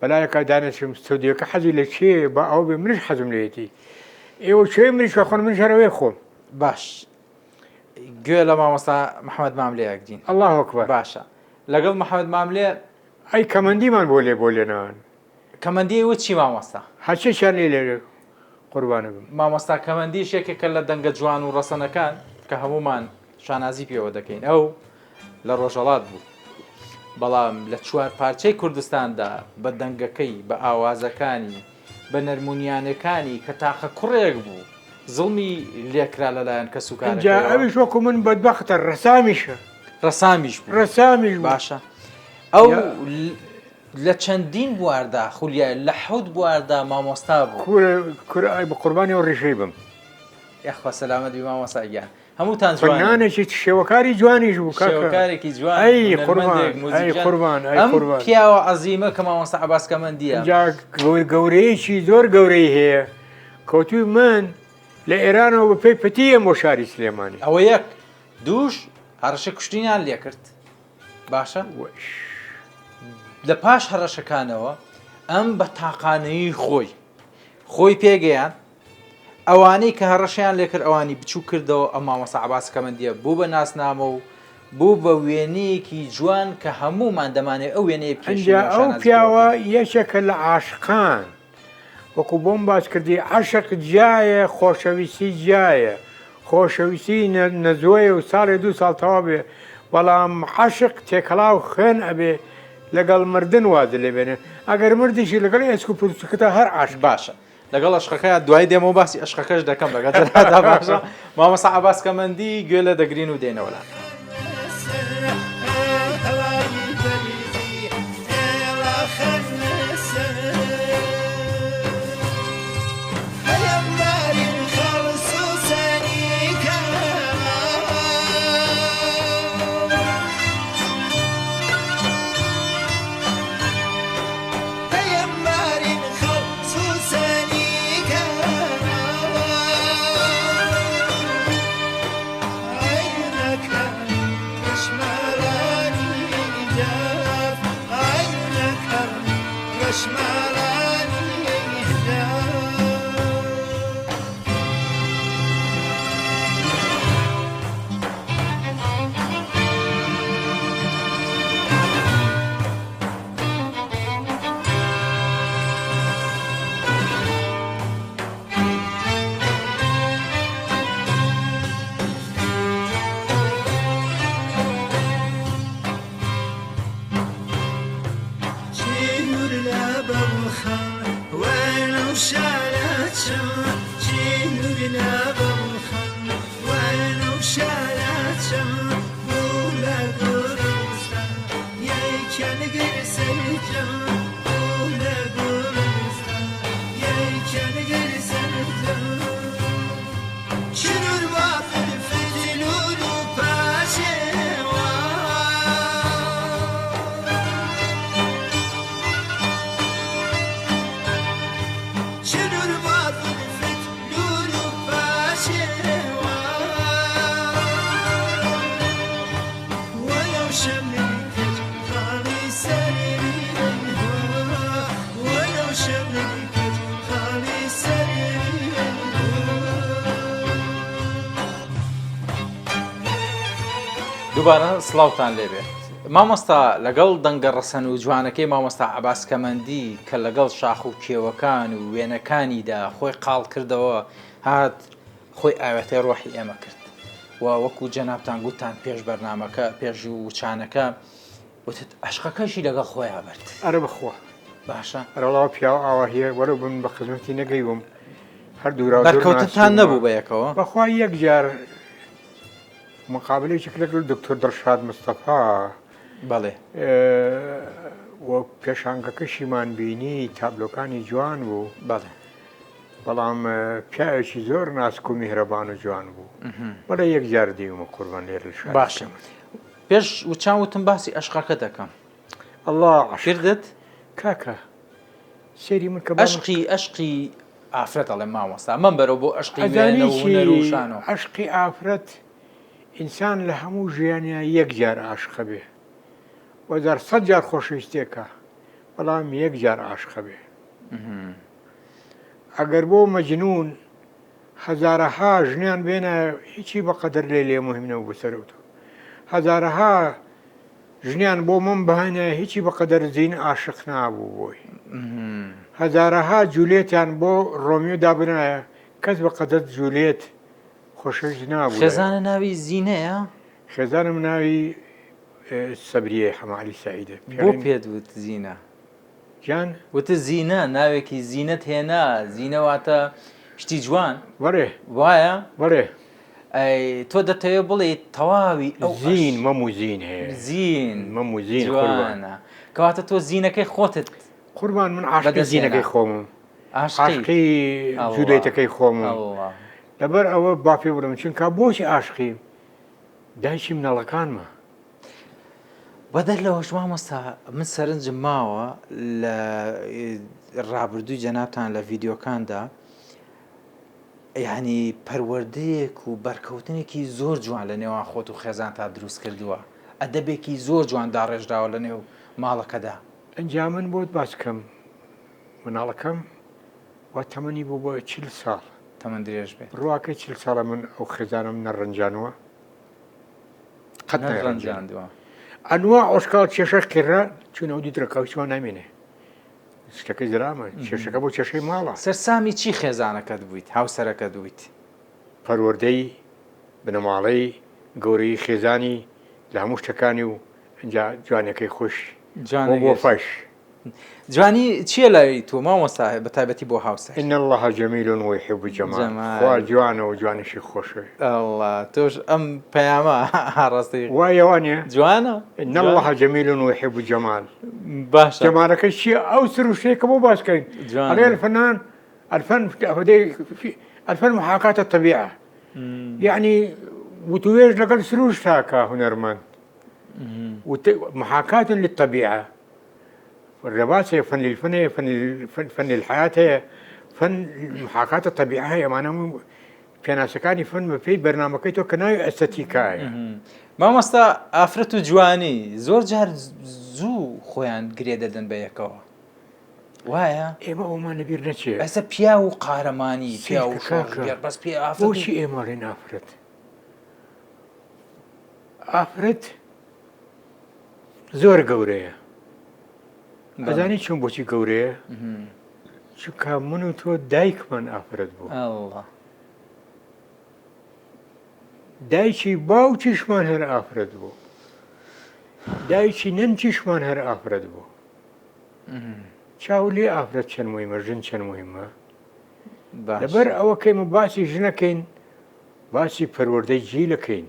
بەلایەکە دانەچم ستۆدیۆکە حەزی لە چێ بە ئەو بێ منش حەزم لێتی ئێوە چێ منیش بە خۆن من ژەرەوەی خۆم باش گوێ لە مامۆستا محەممەد ماملێ ئەگرین الله ئەکبەر باشە لەگەڵ محەممەد ماملێ ئەی کەمەندیمان بۆ لێنەوەن کەمەندی وت چی مامۆستا هەچێکیان لێ قوربانە بم مامۆستا کەمەندی شێکێکە لە دەنگە جوان و ڕەسەنەکان کە هەمومان شانازی پێوە دەکەین ئەو لە ڕۆژەڵات بوو بەڵام لە چوار پارچەی کوردستاندا بە دەنگەکەی بە ئاوازەکانی بە نەرمونیانەکانی کە تاخە کوڕێک بوو زڵمی لێکرا لەلایەن کە سوکارەکە ئەویش وەکو من بەدبەختە ڕەسامیشە ڕەسامیش بوو ڕەسامیش باشە ئەو لە چەندین بواردا خولیای لە حەوت بواردا مامۆستا بوو کورە بە قوربانی و ڕێژەی بم یاخوا سەلامەتی مامۆستاگیان هەمووتان جوانانێکی شێوەکاری جوانیش بوو شێوەکارێکی جوان ئەی قوربان ئەم پیاوە عەزیمە کە مامۆستا عەباس کەمەندیە گەورەیەکی زۆر گەورەی هەیە کەوتوی من لە ئێرانەوە بە پێی پەتیەم بۆ شاری سلێمانی ئەوە یەک دووش هەڕەشە کوشتینیان لێ کرد باشە لە پاش هەڕەشەکانەوە ئەم بە تاقانەیی خۆی پێگەیان ئەوانەی کە هەڕەشیان لێ کرد ئەوانی بچوو کردەوە ئەم مامۆستا عەباس کەمەندیە بوو بە ناسنامە و بوو بە وێنەیەکی جوان کە هەموومان دەمانێت ئەو وێنەیە پێشینجا ئەو پیاوە یەکێکە لە عاشقان وەکو بۆم باس کردی عاشق جایە خۆشەویستی جایە خۆشەویستی نەزۆیە و ساڵێ 2 ساڵ تەوا بێ بەڵام عاشق تێکەڵاو خوێن ئەبێ لەگەڵ مردن وازە لێ بێنێ ئەگەر مردیشی لەگەڵ ئێسک و پرسکتە هەر عاشق باشە لەگەڵ عشقەکە دوای دێمەوە باسی عشقەکەش دەکەم لەگەڵ باشە مامۆستا عەباس کەمەندی گوێ لە دەگرین و دێنەوەلان دووبارە سڵاوتان لێبێت مامۆستا لەگەڵ دەنگە ڕەسەن و جوانەکەی مامۆستا عەباس کەمەندی کە لەگەڵ شاخ و کێوەکان و وێنەکانیدا خۆی قاڵ کردەوە هات خۆی ئاوێتەی ڕۆحی ئێمە کرد و وەکو جەنابتان گوتان پێش بەرنامەکە پێش وچانەکە وتت عەشقەکەشی لەگەڵ خۆیان برد ئەرە بخۆ باشە ئەرەڵاو پیاو ئاوا هەیە وەرە بن بە خزمەتی نەگەیوم هەردوو بەرکەوتتان نەبوو بە یەکەوە بەخوا یەک جار مقابلێکی کرد لەگەڵ دکتۆر دڵشاد مستەفا بەڵێ وە پێشانگەکەشیمان بینی تابلۆکانی جوان بوو بەڵێ بەڵام پیاوێکی زۆر ناسک و میهرەبان و جوان بوو بەڵێ یەک جار دیومە قوربان لێر لە شار باشە پێش وچان وتم باسی عەشقەکە دەکەم الله کردت کاکە سێری من کە عەشقی ئافرەت ئەڵێ مامۆستا من بەرەو بۆ عەشقی وێنە و هونەر و شانەوە عەشقی ئافرەت ئینسان لە هەموو ژیانیا یەک جار عاشقە بێ وەزار 100 جار خۆشەویستێکە بەڵام یەک جار عاشقە بێ ئەگەر بۆ مەجنون هەزارەها ژنیان بێنە هیچی بەقەدر لێ مهم نەبوو بەسەرەوتە هەزارەها ژنیان بۆ من بەهێنە هیچی بەقەدر زین عاشق نابوو بۆی هەزارەها جوولێتیان بۆ ڕۆمیۆ دابنایە کەس بەقەدر جوولێت خۆشەویست نابوو خێزانە ناوی زینەیە خێزانم ناوی سەبریە حەماعەلی سەعیدە بۆ پێت وت زینە جان وتە زینە ناوێکی زینەت هێنا زینەواتە شتی جوان وەرێ وایە وەرێ تۆ دەتەوێت بڵێ تەواوی ئەو زین مەمو زین هەیە زین مەمو زین جوانە کەواتە تۆ زینەکەی خۆتت قوربان من عاشقی زینەکەی خۆمم عاشقی جودێتەکەی خۆمم لەبەر ئەوە با پێ بڵم چونکە بۆچی عاشقی دایکی مناڵەکانمە بەدەر لەوەش مامۆستا من سەرنجم ماوە لە ڕابردووی جەنابتان لە ڤیددیۆکاندا یعنی پەروەردەیەک و بەرکەوتنێکی زۆر جوان لە نێوان خۆت و خێزان تا دروست کردووە ئەدەبێکی زۆر جوان داڕێژراوە لە نێو ماڵەکەدا ئەنجا من بۆت باس بکەم مناڵەکەم وا تەمەنی بوو بۆ 40 ساڵ تەمەن درێژ بێت ڕواکە 40 ساڵە من ئەو خێزانم نەڕەنجانەوە قەت نەڕەنجاندووە ئەنوا ئۆشکال کێشەش کێرا چونەوە دیترەکەوتیوان نامێنێ شتەکەی درامە کێشەکە بۆ کێشەی ماڵە سەرسامی چی خێزانەکەت بوویت هاوسەرەکەت بوویت پەروەردەی بنەماڵەی گەورەی خێزانی لە هەموو شتەکانی و ئەنجا جوانەکەی خۆش بۆ فەش جوانی چییە لای تۆ مامۆستا بە تایبەتی بۆ هاوسەر إن الله جميل ويحب الجمال خوا جوانە و جوانیشی خۆشە الله تۆش ئەم پەیامە ڕاستی وایەوانێ جوانە إن الله جميل ويحب الجمال باشە جمالەکە چییە ئەو سر و شتێکە بۆ باسکەین ئەڵێ الفنان الفن محاكاة الطبيعة يعني وتويج لقل سروش تاكا هنرمن محاكاة للطبيعة الرباط هي فن للفن هي فن للحياة هي فن محاكاة الطبيعة هي معناه في ناس كاني فن في برنامج كيتو كناي استاتيكاي مامۆستا ئافرەت و جوانی زۆر جار زوو خۆیان گرێ دەدەن بە یەکەوە وایە ئێمە ئەومان لەبیر نەچێ ئەسە پیا و قارەمانی پیا و بەس پێ بۆچی ئێمەڵێن ئافرەت زۆر گەورەیە ئەزانی چۆن بۆچی گەورەیە چونکە من و تۆ دایکمان ئافرەت بوو دایکی باوکیشمان هەر ئافرەت بوو دایکی نەنکیشمان هەر ئافرەت بوو چاو لێ ئافرەت چەند موهیمە ژن چەند موهیمە لەبەر ئەوە کەیمە باسی ژنەکەین باسی پەروەردەی جیلەکەین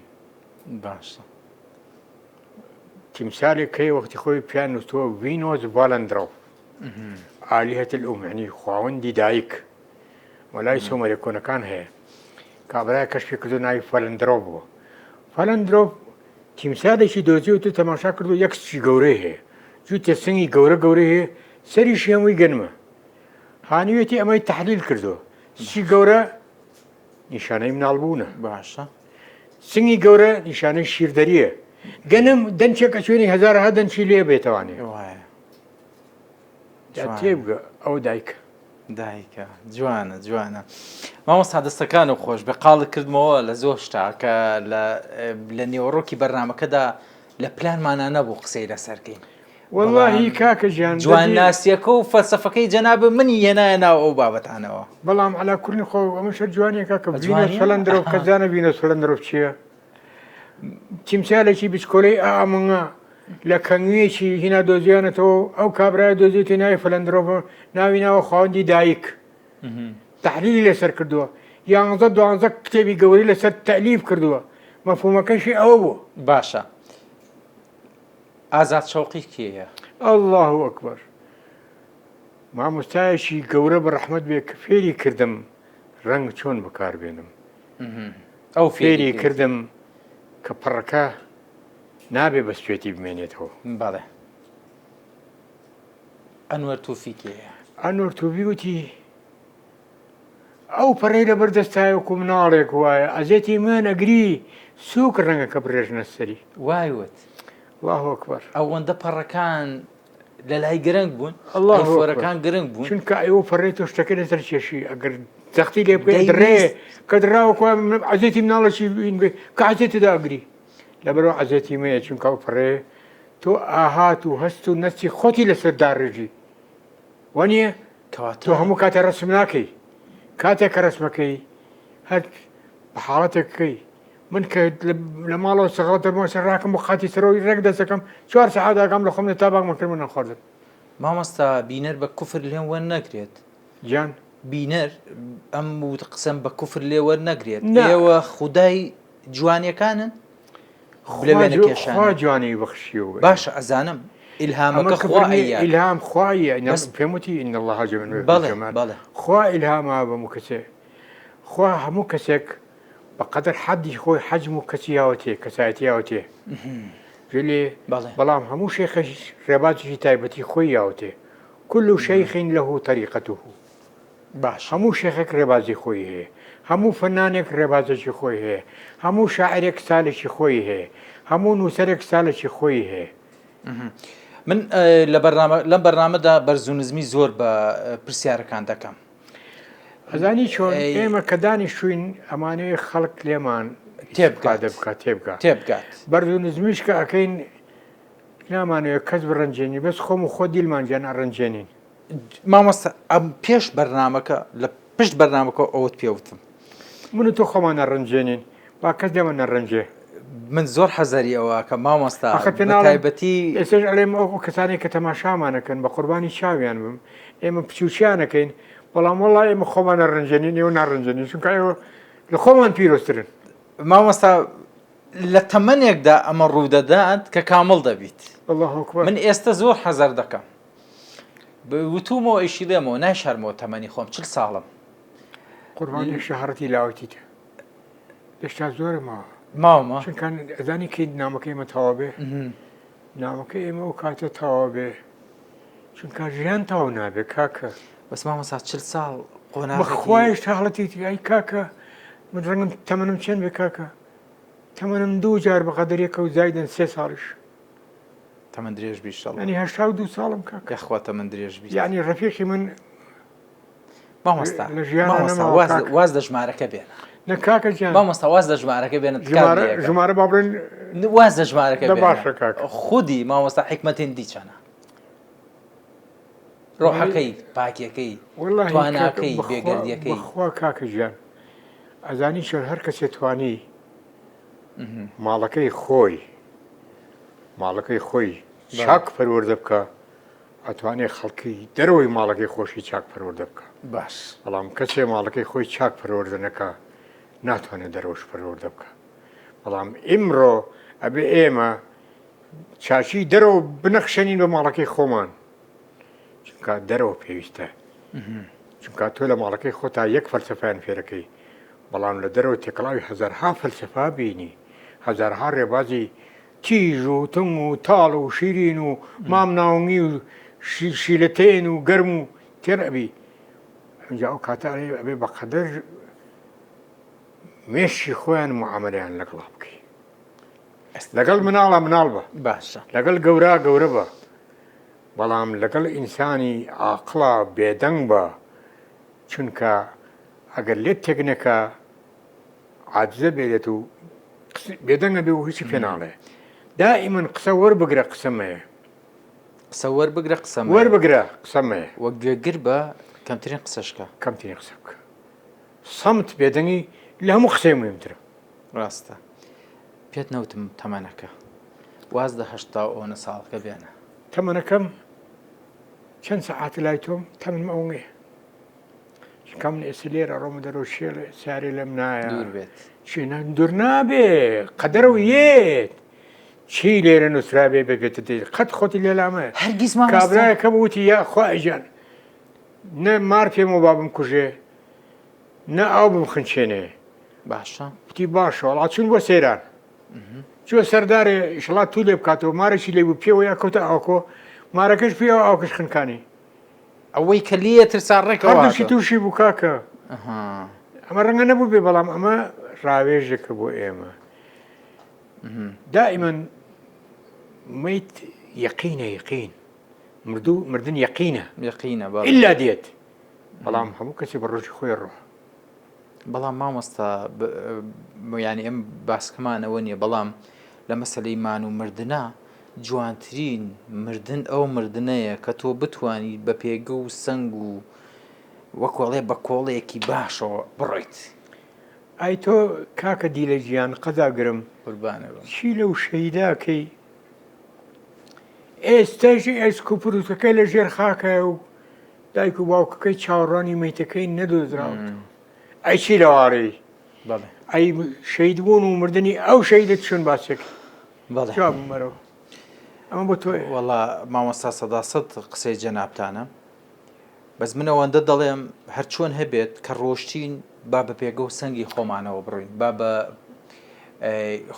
باشە تیمسالێک کەی وەختی خۆی پیان نووسووە ڤینۆز ڤالەندرۆف ئالیهەت الئوم یعنی خاوەندی دایک وەلای سۆمەریە کۆنەکان هەیە کابرای کەشفی کردو ناوی ڤالەندرۆف بووە ڤالەندرۆف تیمسالێکی دۆزیوت و تەماشا کردو یەک سچی گەورەی هەیە جووتێ سنگی گەورە گەورەی هەیە سەریشی هەمووی گەنمە هانوێتی ئەمەی تەحلیل کردووە سچی گەورە نیشانەی مناڵبوونە باشە سنگی گەورە نیشانەی شیردەریە گەنم دەنچێکە شوێنی هەزارها دەنچی لێ بێتەوانێ وایە تێبگە ئەو دایکە دایکە جوانە مامۆستا دەستەکان و خۆش بە قاڵت کردمەوە لە زۆر شتا کە لە نێوەڕۆکی بەرنمەکەدا لە پلانمانە نەبوو قسەی لەسەرکەین وەڵاهی کاکە ژیان جوان ناسیەکە و فەلسەفەکەی جەنابە منی هێنایە ناو ئەو بابەتانەوە بەڵام علا کوردی خۆ ئەمە شەر جوانیە کاکە ڤینۆس ڤالەندرۆف کەزانە ڤینۆس ڤالەندرۆف چییە تیمسالێکی بچکۆلەی ئامەنگە لە کەنگوێکی هینا دۆزیانەتەوە ئەو کابرای دۆزیێتی ناوی ڤالەندرۆف ناوی ناوە خاوەندی دایک تەحلیلی لەسەر کردووە 11 کتێبی گەوری لەسەر تەلیف کردووە مەفهومەکەشی ئەوە بوو باشە ئازاد شەوقی کێیە الله ئەکبەر مامۆستایەکی گەورە بە ڕەحمەت بێ کە فێری کردم ڕەنگ چۆن بەکاربێنم ئەو فێری کردم کە پڕەکە نابێ بە سوێتی بمێنێتەوە بەڵێ ئەنوەر تووفیکێیە ئەنوەر تووبی وتی ئەو پەڕەی لە بەردەستایەوەکو مناڵێک وایە ئەزێتی من ئەگری سووک ڕەنگەکە بڕێژنە سەری وایوت الله ئەکبەر ئەوەندە پەڕەکان لە لای گرنگ بوون فۆرەکان گرنگ بوون چونکە ئەوە پەڕێ تۆ شتەکە لەسەر کێشی ئەگەر زەختی لێ بکەیت درێ کە دراوەکو عەزێتی مناڵەکی بین بێ کە عەزێتدا ئەگری لەبەرەوە عەزێتی مەیە چونکە ئەو پەڕێ تۆ ئاهات و هەست و نەستی خۆتی لەسەر داڕێژی وانییە تۆ هەموو کاتە ڕسم ناکەی کاتێک کە ڕسمەکەی هەر بە حاڵەتێکەکەی من کە لە ماڵەوە سەغڵ دەرمەوە ڕاکەم بۆ خاتی سەرەوەی ڕێک دەستەکەم 4 سەعاتاکەم لە خۆم لە تاباک مەکرد من نەخواردن مامۆستا بینەر بە کوفر لێم وەر نەگرێت گیان بینەر ئەم وت قسەم بە کوفر لێ وەر نەگرێت ئێوە خودای جوانیەکانن خوا جوانی بەخشیەوە باشە ئەزانم ئیلهامەکە ئیلهام خوایە پێم وتی ئین الله بەڵێ خوا ئیلهاما بەموو کەسێ خوا هەموو کەسێک بەقەدر حەدی خۆی حەجم و کەسی یاوەتێ کەسایەتی یاوەتێ لێ بەڵام هەموو شێخەش ڕێبازێکی تایبەتی خۆی یاوەتێ كل شيخ له طريقته باش هەموو شێخێک ڕێبازی خۆی هەیە هەموو فەنانێک ڕێبازێکی خۆی هەیە هەموو شاعرێک سالێکی خۆی هەیە هەموو نووسەرێک سالێکی خۆی هەیە من لەم بەرنامەدا بەرزونزمی زۆر بە پرسیارەکان دەکەم ئەزانی چۆن ئێمە کە دانیشتوین ئەمانەیە خەڵک لێمان تێبگات بەرزونزمیش کە ئەەکەین نامانەوە کەس بڕەنجێنی بەس خۆم و خۆ دیلمانجیان ئەڕەنجێنین مامۆستا ئەم پێش بەرنامەکە لە پشت بەرنامەکە ئەوت پێوتم من و تۆ خۆمان نەڕەنجێنین با کەس دێمە نەڕەنجێ من زۆر حەزەری ئەوە کە مامۆستا تایبەتی ئێسش ئەڵێم ئەو کەسانی کە تەماشامانەکەن بە قوربانی چاویان بم ئێمە پچوچیانەکەین بەڵام وەڵای ئێمە خۆمان نەڕەنجێنین ئێوە ناڕەنجێنین چونکە ئێوە لە خۆمان پیرۆسترن مامۆستا لە تەمەنێکدا ئەمە ڕوودەدات کە کامڵ دەبیت من ئێستا زۆر حەزەر دەکەم وتومەوە ئیشی دێمەوە ناشارمەوە تەمەنی خۆم 40 ساڵم قوربانی شەهرەتی لاوەتیتە هێشتا زۆرمەوە ماوەمە چونکە ئەزانی کەی نامەکە ئێمە تەواو بێ نامەکە ئێمە ئەو کاتە تەواو بێ چونکە ژیان تەواو نابێ کاکە بەس مامۆستا 40 ساڵ بەخوایش تا هەڵەتی ئای کاکە من ڕەنگم تەمەنم چێن بێ کاکە تەمەنم 2 جار بەقەدەریەکە و زایدن 3 ساڵش تەمەن درێژ بیشەڵ ینی 82 ساڵم کاکە یخوا تەمەن درێژ بی یعنی ڕەفیقی من مامۆستا واز لە ژمارەکە بێنە نە کاکە گیان مامۆستا واز لە ژمارەکە بێنە ژمارە با بڵێن واز لە ژمارەکە باشە کاکە خودی مامۆستا حکمەتین دیچەنە ڕۆحەکەی پاکیەکەی تواناکەی بێگەردیەکەی خوا کاکە گیان ئەزانی چۆن هەر کەسێ توانی ماڵەکەی خۆی چاک پەروەردە بکە ئەتوانێت خەڵکی دەرەوەی ماڵەکەی خۆشی چاک پەروەردە بکە باش بەڵام کەسێ ماڵەکەی خۆی چاک پەروەردە نەکە ناتوانێت دەرەوەش پەروەردە بکە بەڵام ئیمڕۆ ئەبێ ئێمە چاچی دەرەوە بنەخشەنین بە ماڵەکەی خۆمان چونکە دەرەوە پێویستە چونکە تۆ لە ماڵەکەی خۆتا یەک فەلسەفەیان فێرەکەی بەڵام لە دەرەوە تێکەڵاوی هەزارها فەلسەفا بینی هەزارها ڕێبازی تیژ و تم و تاڵ و شیرین و مام ناومی و شیلەتێن و گەرم و تێرەبی ئەنجا ئەو کاتارێ ئەبێ بەقەدەر مێشی خۆیان معاملەیان لەگەڵا بکەی لەگەڵ مناڵە مناڵ بە باشە لەگەڵ گەورە گەورە بە بەڵام لەگەڵ ئینسانی عاقڵا بێدەنگ بە چونکە ئەگەر لێت تێک نەکە عاجزە بێت و بێدەنگە بێ و هیچی پێ ناڵێ دائیمەن قسە وەربگرە قسەمەیە قسە وەربگرە قسەم وەربگرە قسەمەیە وەک گوێگر بە کەمترین قسەشکە کەمترین قسە بکە سەمت بێدەنگی لە هەموو قسەی مهمترە ڕاستە پێت نەوتم تەمەنەکە واز دە هەشتا ئۆنە ساڵەکە بێنە تەمەنەکەم چەند سەعات لای تۆم تەمەنم ئەوەیە کەم ئێستا لێرە ڕۆمە دەرەوە شێڵێ سارێ لەم نایە دوور بێت چینە دوور نابێ قەدەرەوە یێت چی لێرە نووسرابێ بێتە دێت قەت خۆتی لێلامە هەرگیز مامۆستا کابرایەکەم وتی یا خواجان نە مار پێمە بابم کوژێ نە ئاو بمخنچێنێ باشە وتی باشە وڵات چون بۆ سەیران چوە سەردارێ ئیشڵات تو لێ بکاتەوە مارەشی لێ بوو پێوە یا کەوتە ئاوکۆ مارەکەش پێوە ئاوکەش خنکانی ئەوەی کە لێ ترسا ڕێکەوە هەردووشی تووشی بوو کاکە ئەمە ڕەنگە نەبوو بێ بەڵام ئەمە ڕاوێژێکە بۆ ئێمە دائیمەن مەیت یەقینە یەقین مردن یەقینە یەقینە ئللا دێت بەڵام هەموو کەسی بە ڕۆژی خۆی ڕۆ بەڵام مامۆستا ینی ئەم باسکەمانەوە نییە بەڵام لە مەسلەی مان و مردە جوانترین مردن ئەو مردنەیە کە تۆ بتانی بە پێگە و سنگ و وەکۆڵێ بە کۆڵەیەکی باشەوە بڕیت ئای تۆ کاکە دی لە ژیان قەزاگرم قوربانەوە چی لەو شەیداکەی ئێستاژی ئەسکوپروتەکەی لە ژێر خاکە و دایک و باوکەکەی چاوەڕانی مەیتەکەی نەدۆزراوە ئەی چی لەوارەی بەڵێ ئەی شەیدبوون و مردنی ئەو شەیدت چون باسێک بەڵێ جوابمەرەوە ئەمە بۆ تۆ وەڵا مامۆستا سەداسەد قسەی جەنابتانە بەس من ئەوەندە دەڵێم هەر چۆن هەبێت کە ڕۆشتین با بە پێگە و سەنگی خۆمانەوە بڕۆین با بە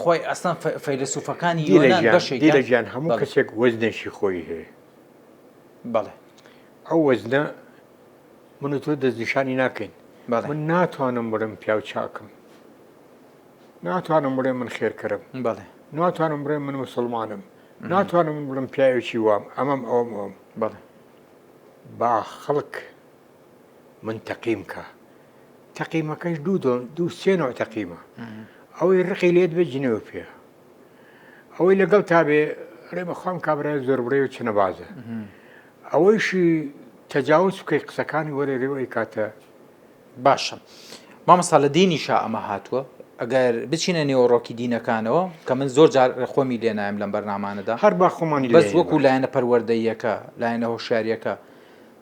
خۆی ئەستان فەیلسوفەکانی یۆنان بەشێکی لە ژیان هەموو کەسێک وەزنێکی خۆی هەیە بەڵێ ئەو وەزنە من و تۆ دەستنیشانی ناکەین من ناتوانم بڵێم پیاو چاکم ناتوانم بڵێم من خێرکەرم بەڵێ ناتوانم بڵێم من مسلمانم ناتوانم بڵێم پیاوێکی وام ئەمەم ئەوم بەڵێ با خەڵک من تەقیم کە تەقیمەکەش دوو سێ نوع تەقیمە ئەوەی ڕقی لێت بە جنەوە پێ ئەوەی لەگەڵ تا بێ ڕێ بەخوام کابرای زۆر بڕێ و چنە بازە ئەوەیشی تەجاوز بکەی قسەکانی وەرە ڕێوەی کاتە باشە مامەستا لە دینیشا ئەمە هاتووە ئەگەر بچینە نێوەڕۆکی دینەکانەوە کە من زۆر جار خۆمی لێنایم لەم بەرنامانەدا هەر با خۆمانی بەس وەکو لایەنە پەروەردەیەکە لایەنە هۆشیاریەکە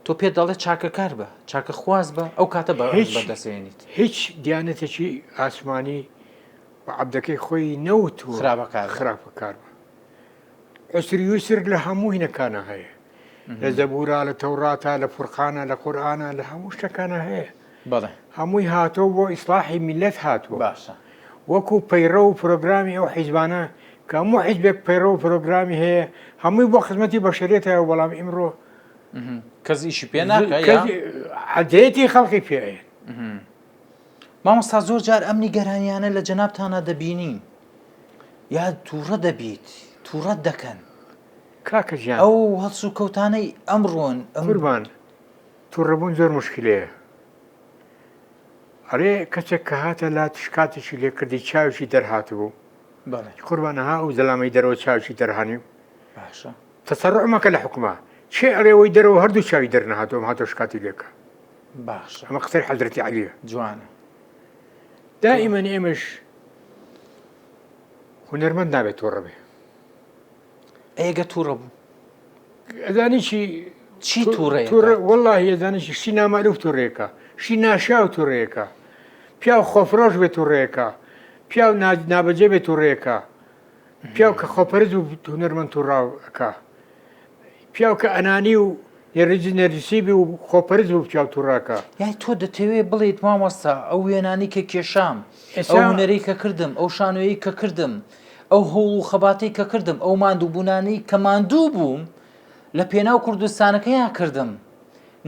تۆ پێ دەڵێت چاکەکار بە چاکە خواز بە ئەو کاتە بەدەسێنیت هیچ دیانەتێکی ئاسمانی بە عەبدەکەی خۆی نەوت و خراپەکار بە عوسر یوسر لە هەموو هینەکانە هەیە لە زەبوورە لە تەوراتە لە فورقانە لە قورئانە لە هەموو شتەکانە هەیە بەڵێ هەمووی هاتۆ بۆ ئیسلاحی میلەت هاتووە باشە وەکو پەیڕە و پرۆگرامی ئەو حیزبانە کە هەموو حیزبێک پەیڕە و پرۆگرامی هەیە هەمووی بۆ خزمەتی بەشەریەتەوە بەڵام ئیمڕۆ کەس ئیشی پێ ناکە عەدەیەتی خەڵقی پێەیە مامۆستا زۆر جار ئەمنی گەرانیانە لە جەنابتانە دەبینین یا تووڕە دەبیت تووڕەت دەکەن کاکە ژیان ئەو هەڵس و کەوتانەی ئەمڕۆن قوربان تووڕەبوون زۆر مشکلەیە ئەرێ کەسێک کە هاتە لا تشکاتێکی لێ کردی چاوشی دەرهاتبوو قوربانەها ئەو زەلامەی دەرەوە چاوشی دەرهانی باشە تەسەڕعمەکە لە حکومە چێ ئەرێەوەی دەرەوە هەردوو چاوی دەرنەهاتەوە هاتۆ شکاتی لێکە باشە ئەمە قسەی حەزرەتی عەلیە جوانە دائیمەن ئێمەش هونەرمەند نابێت تووڕە بێ ئێگە تووڕە بوو ئەزانیی چی تووڕێ والله ئەزانیی شی نامەلوف تووڕێکە شی ناشاو تووڕێکە پیا و خۆفرۆش بێت تووڕێکە پیا و نابەجێ بێت تووڕێکە پیا و کە خۆپەرز و هونەرمەند تووڕاوەکە پیا و کە ئەنانی و نێڕیجی نەرجسی بی و خۆپەرز و پیا و تووڕاکە یای تۆ دەتەوێت بڵێیت مامۆستا ئەو وێنانی کە کێشام ئەو هونەرەی کە کردم ئەو شانۆیی کە کردم ئەو هەوڵ و خەباتی کە کردم ئەو ماندوو بوونانەی کە ماندوو بووم لە پێناو کوردستانەکەیان کردم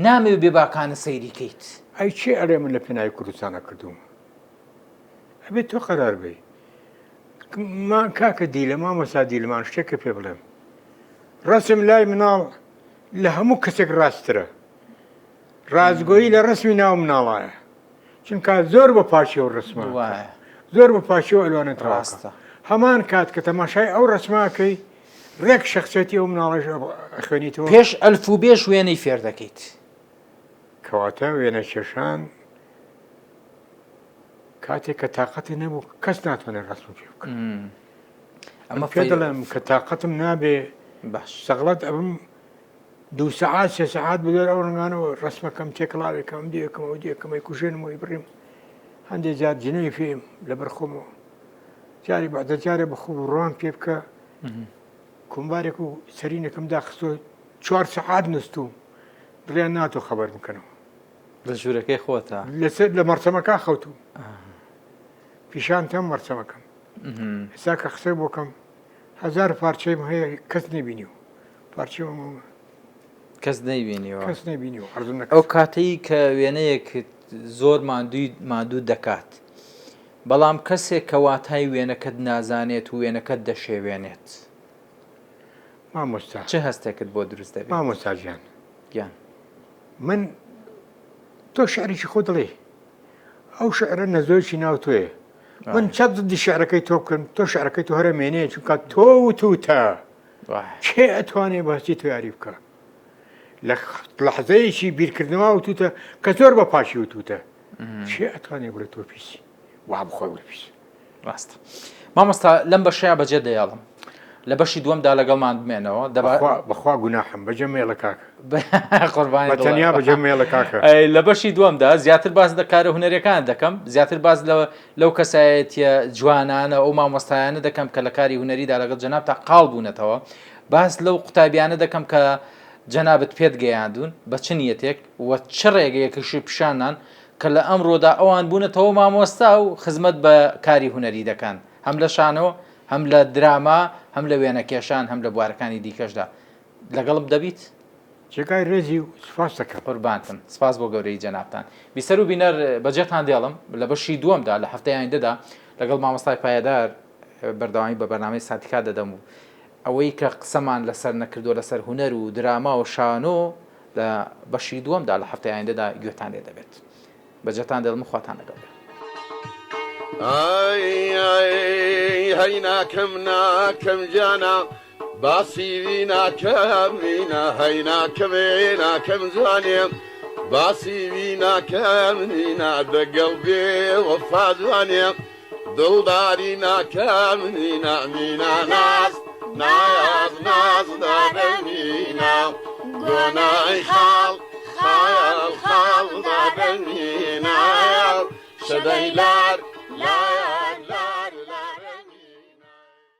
نامەوێت بێباکانە سەیریکەیت ئەی چێ ئەرێ من لە پێناوی کوردستانە کردوم ئەبێت تۆ قەرار بێ کاکە دیلە مامۆستا دیلمان شتێکە پێ بڵێم ڕسم لای مناڵ لە هەموو کەسێک ڕاسترە ڕازگۆیی لە ڕسمی ناو مناڵایە چونکە زۆر بە پاشیەوە ڕسمە زۆر بە پاشیەوە ئەلوانێت ڕاستە هەمان کات کە تەماشای ئەو ڕسماکەی ڕێک شخصەتی ئەو مناڵەش خوێنیتەوە پێش ئەلفوبێش وێنەی فێر دەکەیت کەواتە وێنە کێشان کاتێک کە تااقەتی نەبوو کەس ناتوانێت ڕسم پێ بکە ئەمە پێ دەڵێم کە تااقەتم نابێ باش سەغڵەت ئەبم 2 سەعات 3 سەعات بدەر ئەو ڕنگانەوە ڕسمەکەم تێکڵاوێکم دیەکەمەوە دیەکەمەی کوژێنمەوەی بڕیم هەندێک جار جنەوەی فێم لە بەرخۆمەوە جاری بەعدە جارێ بەخۆ ڕوان پێ بکە کۆمبارێک و سەرینەکەم داخستۆ 4 سەعات نستوم بڵیان ناتۆ خەبەر بکەنەوە لە ژوورەکەی خۆتە لەسەر لە مەرسەمەکە خەوتوم پیشان تەم مەرسەمەکەم ئێستا کە قسەی بۆکەم 1000 پارچەیم هەیە کەس نەبینی و پارچەوە کەس نەیبینیەوە کەس نەبینی و هەردوو ئەو کاتەی کە وێنەیەک زۆر ماندوو دەکات بەڵام کەسێک کە واتای وێنەکەت نازانێت و وێنەکەت دەشێوێنێت مامۆستا چه هەستێکت بۆ دروست دەبێت مامۆستا گیان گیان من تۆ شعرێکی خۆ دڵێ ئەو شعرە نەزۆیکی ناو تۆیە من چەند زدی شعرەکەی تۆ بکەم تۆ شعرەکەی تۆ هەرە مێنەیە چونکە تۆ و توتە کێ ئەتوانێ بەهستی تۆ یاری بکە لە لەحزەیەکی بیرکردنەوە و توتە کە زۆر بە پاشی و توتە چێ ئەتوانێ بڵێ تۆ پیسی وا بخۆی بڵێ پیس ڕاستە مامۆستا لەم بەشەیە بەجێ دەیاڵم لە بەشی دووەمدا لەگەڵمان بمێنەوە بەخوا گوناحم بەجێ مێڵە کاکە قوربانی بەتەنیا بەجێ مێڵە کاکە لە بەشی دووەمدا زیاتر باز کارە هونەرەکان دەکەم زیاتر باز لەو کەسایەتیە جوانانە ئەو مامۆستایانە دەکەم کە لە کاری هونەریدا لەگەڵ جەناب تا قاڵ بوونەتەوە باز لەو قوتابیانە دەکەم کە جەنابەت پێت گەیاندون بە چ نیەتێک وە چ ڕێگەیەکیشی پیشانان کە لە ئەمڕۆدا ئەوان بوونەتەوە مامۆستا و خزمەت بە کاری هونەری دەکەن هەم لە شانەوە هەم لە دراما هەم لە وێنە کێشان هەم لە بوارەکانی دیکەشدا لەگەڵم دەبیت جێگای ڕێزی و سپاس دەکەم قوربانتم سپاس بۆ گەورەی جەنابتان بیسەر و بینەر بەجێتان دێڵم لە بەشی دووەمدا لە هەفتەی ئایندەدا لەگەڵ مامۆستای پایەدار بەردەوامی بە بەرنامەی ساتیکا دەدەم و ئەوەی کە قسەمان لەسەر نەکردووە لەسەر هونەر و دراما و شانۆ لە بەشی دووەمدا لە هەفتەی ئایندەدا گوێتان لێ دەبێت بەجێتان دێڵم و خواتان لەگەڵ هەی ناکەم جانا باسی ناکەم نینە هەی ناکەم جوانێم باسی ناکەم نینە دەگەڵ بێ وەفا جوانێم دڵداری ناکەم نینە مینا ناز دادەمینە گۆنای خاڵ دادەمینە شەدەی لار